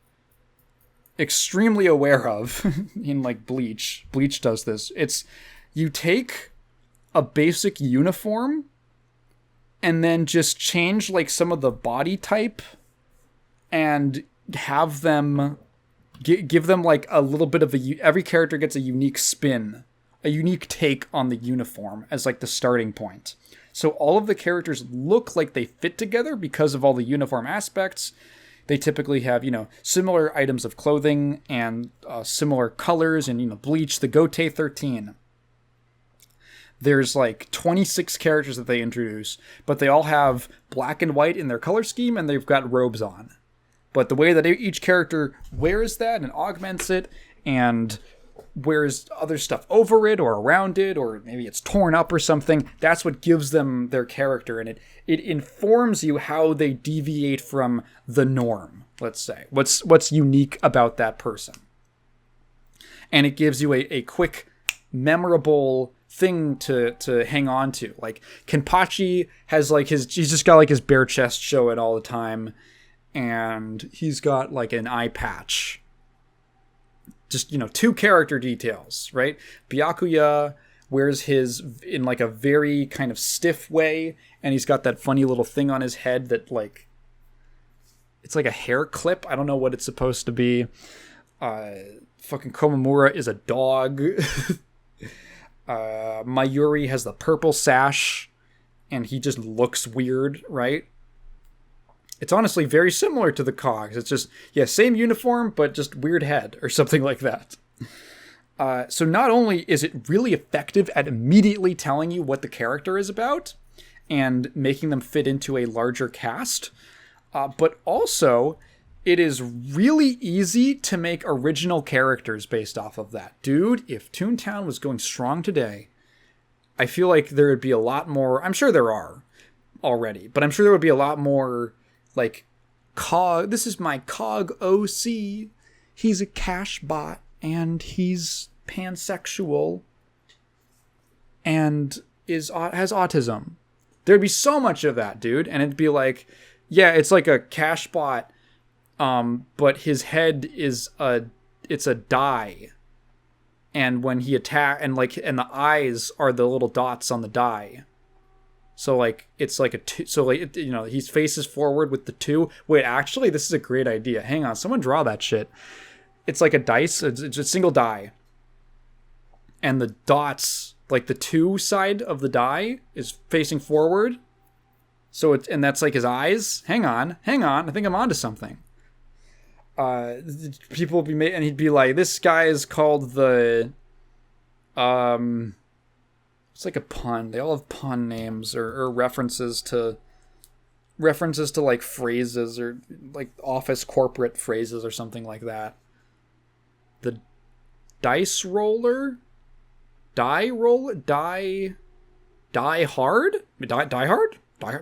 extremely aware of in, like, Bleach. Bleach does this. It's, you take a basic uniform and then just change, like, some of the body type and have them give them, like, a little bit of every character gets a unique spin, a unique take on the uniform as, like, the starting point. So all of the characters look like they fit together because of all the uniform aspects. They typically have, similar items of clothing and similar colors. And, Bleach, the Gote 13. There's, like, 26 characters that they introduce, but they all have black and white in their color scheme, and they've got robes on. But the way that each character wears that and augments it and wears other stuff over it or around it, or maybe it's torn up or something, that's what gives them their character, and it informs you how they deviate from the norm, let's say. What's unique about that person. And it gives you a quick, memorable thing to hang on to. Like, Kenpachi has, like, he's just got, like, his bare chest showing all the time, and he's got, like, an eye patch. Just, 2 character details, right? Byakuya wears his in, like, a very kind of stiff way, and he's got that funny little thing on his head that, like, it's like a hair clip. I don't know what it's supposed to be. Fucking Komamura is a dog. Mayuri has the purple sash, and he just looks weird, right? It's honestly very similar to the Cogs. It's just, same uniform, but just weird head or something like that. So not only is it really effective at immediately telling you what the character is about and making them fit into a larger cast, but also it is really easy to make original characters based off of that. Dude, if ToonTown was going strong today, I feel like there would be a lot more, I'm sure there are already, but I'm sure there would be a lot more, like, this is my Cog OC. He's a cash bot, and he's pansexual, and has autism. There'd be so much of that, dude, and it'd be like, it's like a cash bot, but his head is it's a die, and when he and the eyes are the little dots on the die. So, like, it's like a 2. So, like, he's faces forward with the 2. Wait, actually, this is a great idea. Hang on, someone draw that shit. It's like a dice. It's a single die. And the dots, like, the 2 side of the die is facing forward. So, and that's, like, his eyes. Hang on. I think I'm onto something. People will be and he'd be like, this guy is called the, it's like a pun. They all have pun names or references to like phrases or like office corporate phrases or something like that. The dice roller, die hard, die hard,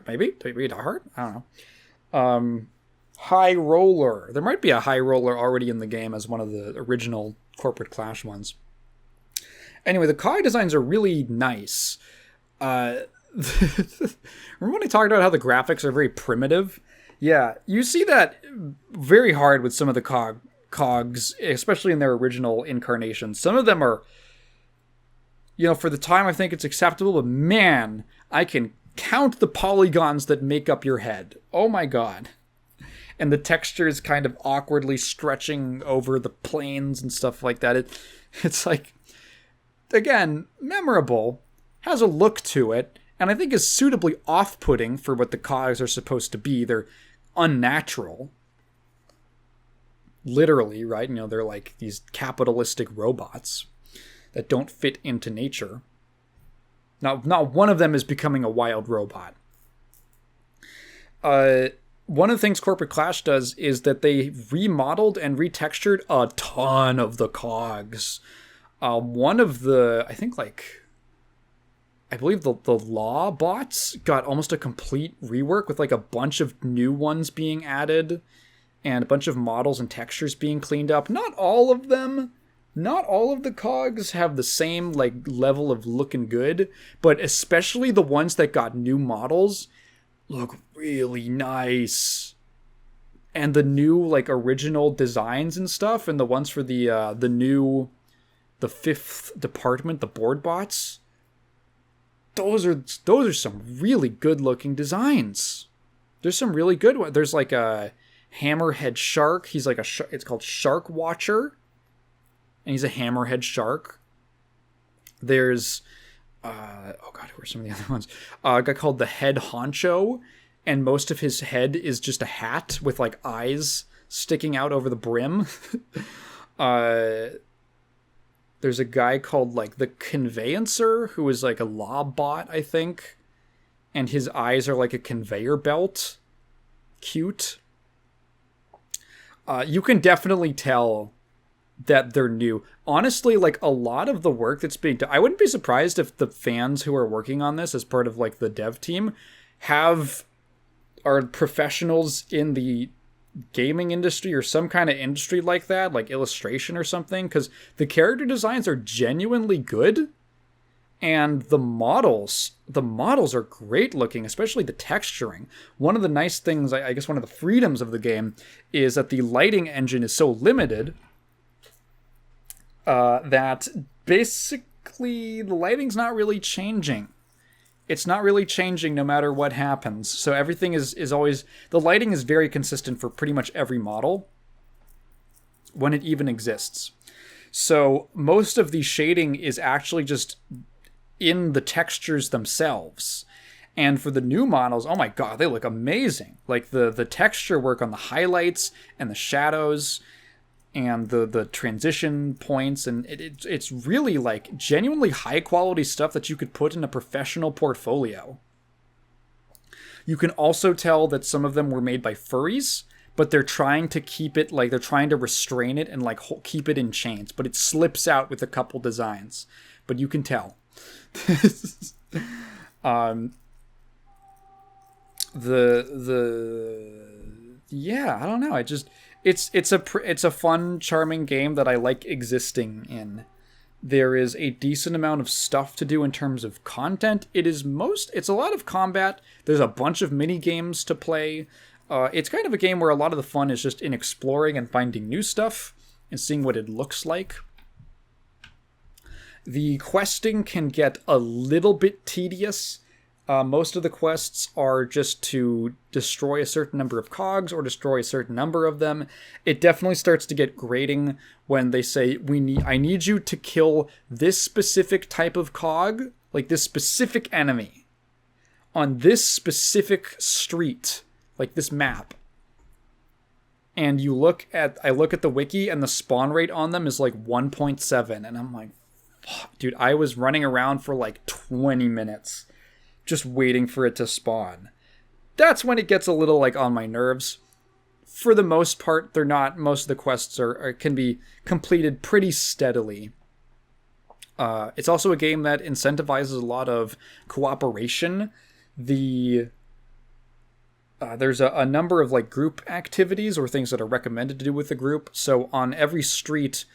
maybe die hard. I don't know. High roller. There might be a high roller already in the game as one of the original Corporate Clash ones. Anyway, the Cog designs are really nice. Remember when I talked about how the graphics are very primitive? Yeah, you see that very hard with some of the cogs, especially in their original incarnations. Some of them are, for the time I think it's acceptable, but man, I can count the polygons that make up your head. Oh my god. and the texture is kind of awkwardly stretching over the planes and stuff like that. It's like, again, memorable, has a look to it, and I think is suitably off-putting for what the cogs are supposed to be. They're unnatural. Literally, right? They're like these capitalistic robots that don't fit into nature. Not one of them is becoming a wild robot. One of the things Corporate Clash does is that they remodeled and retextured a ton of the cogs. One of the, I believe the law bots got almost a complete rework with like a bunch of new ones being added and a bunch of models and textures being cleaned up. Not all of them. Not all of the cogs have the same like level of looking good, but especially the ones that got new models look really nice. And the new like original designs and stuff, and the ones for the fifth department, the board bots, those are some really good looking designs. There's some really good ones. There's like a hammerhead shark. He's like it's called Shark Watcher, and he's a hammerhead shark. There's who are some of the other ones? A guy called the Head Honcho, and most of his head is just a hat with like eyes sticking out over the brim. There's a guy called like the Conveyancer, who is like a law bot, I think, and his eyes are like a conveyor belt. Cute. You can definitely tell that they're new. Honestly, like a lot of the work that's being done, I wouldn't be surprised if the fans who are working on this as part of like the dev team are professionals in the gaming industry or some kind of industry like that, like illustration or something, because the character designs are genuinely good, and the models are great looking, especially the texturing. One of the nice things, I guess one of the freedoms of the game, is that the lighting engine is so limited that basically the lighting's not really changing. It's not really changing no matter what happens. So everything is always... The lighting is very consistent for pretty much every model when it even exists. So most of the shading is actually just in the textures themselves. And for the new models, oh my god, they look amazing. Like the texture work on the highlights and the shadows and the transition points, and it's really like genuinely high quality stuff that you could put in a professional portfolio. You can also tell that some of them were made by furries, but they're trying to keep it, like they're trying to restrain it and like keep it in chains, but it slips out with a couple designs, but you can tell. Yeah, I don't know. It's a fun, charming game that I like existing in. There is a decent amount of stuff to do in terms of content. It's a lot of combat. There's a bunch of mini games to play. It's kind of a game where a lot of the fun is just in exploring and finding new stuff and seeing what it looks like. The questing can get a little bit tedious. Most of the quests are just to destroy a certain number of cogs or destroy a certain number of them. It definitely starts to get grating when they say, I need you to kill this specific type of cog, like this specific enemy, on this specific street, like this map. And I look at the wiki, and the spawn rate on them is like 1.7, and I'm like, fuck, dude, I was running around for like 20 minutes. Just waiting for it to spawn. That's when it gets a little like on my nerves. For the most part, they're not. Most of the quests can be completed pretty steadily. It's also a game that incentivizes a lot of cooperation. There's a number of like group activities or things that are recommended to do with the group. So on every street,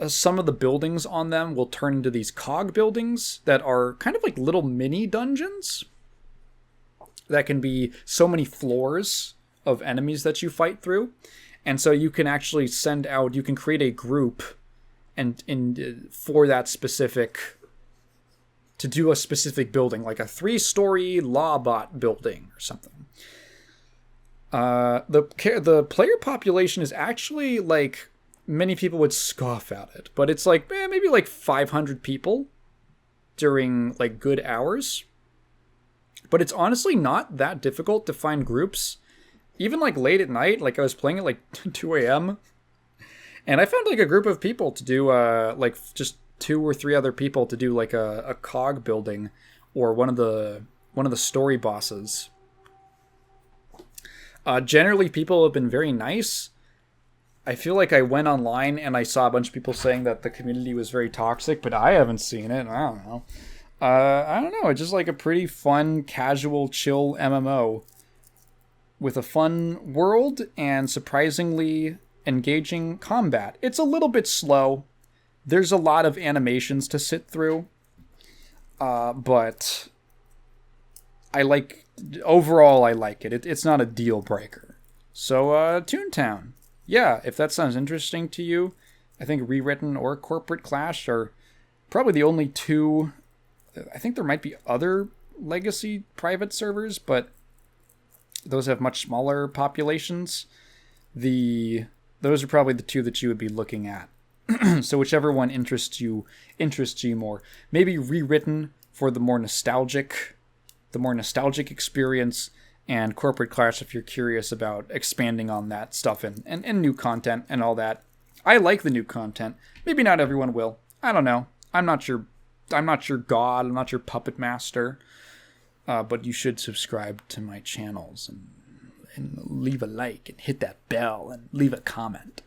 some of the buildings on them will turn into these cog buildings that are kind of like little mini dungeons that can be so many floors of enemies that you fight through. And so you can actually you can create a group for that specific, to do a specific building, like a 3-story Lawbot building or something. The player population is actually like many people would scoff at it, but it's like maybe like 500 people during like good hours. But it's honestly not that difficult to find groups, even like late at night. Like I was playing at like 2 a.m. and I found like a group of people to do like just 2 or 3 other people to do like a cog building or one of the story bosses. Generally, people have been very nice. I feel like I went online and I saw a bunch of people saying that the community was very toxic, but I haven't seen it. I don't know. I don't know. It's just like a pretty fun, casual, chill MMO with a fun world and surprisingly engaging combat. It's a little bit slow. There's a lot of animations to sit through. But overall I like it. It's not a deal breaker. So, ToonTown. Yeah, if that sounds interesting to you, I think Rewritten or Corporate Clash are probably the only two. I think there might be other legacy private servers, but those have much smaller populations. Those are probably the two that you would be looking at. So whichever one interests you more. Maybe Rewritten for the more nostalgic experience, and Corporate Clash if you're curious about expanding on that stuff and new content and all that. I like the new content. Maybe not everyone will. I don't know. I'm not your god. I'm not your puppet master. But you should subscribe to my channels and leave a like and hit that bell and leave a comment.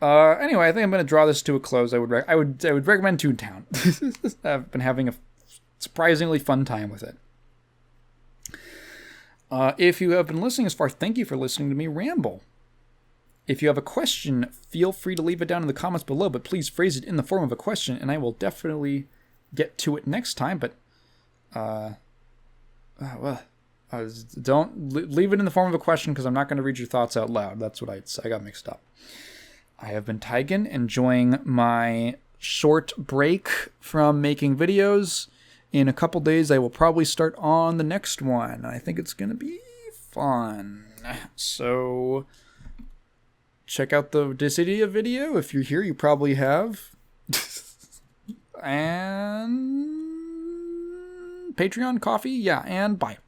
Anyway, I think I'm going to draw this to a close. I would recommend ToonTown. I've been having a surprisingly fun time with it. If you have been listening this far, thank you for listening to me ramble. If you have a question, feel free to leave it down in the comments below, but please phrase it in the form of a question, and I will definitely get to it next time. But don't leave it in the form of a question, because I'm not going to read your thoughts out loud. That's what I got mixed up. I have been Tygan, enjoying my short break from making videos. In a couple days, I will probably start on the next one. I think it's going to be fun. So, check out the Dissidia video. If you're here, you probably have. And Patreon, coffee, yeah, and bye.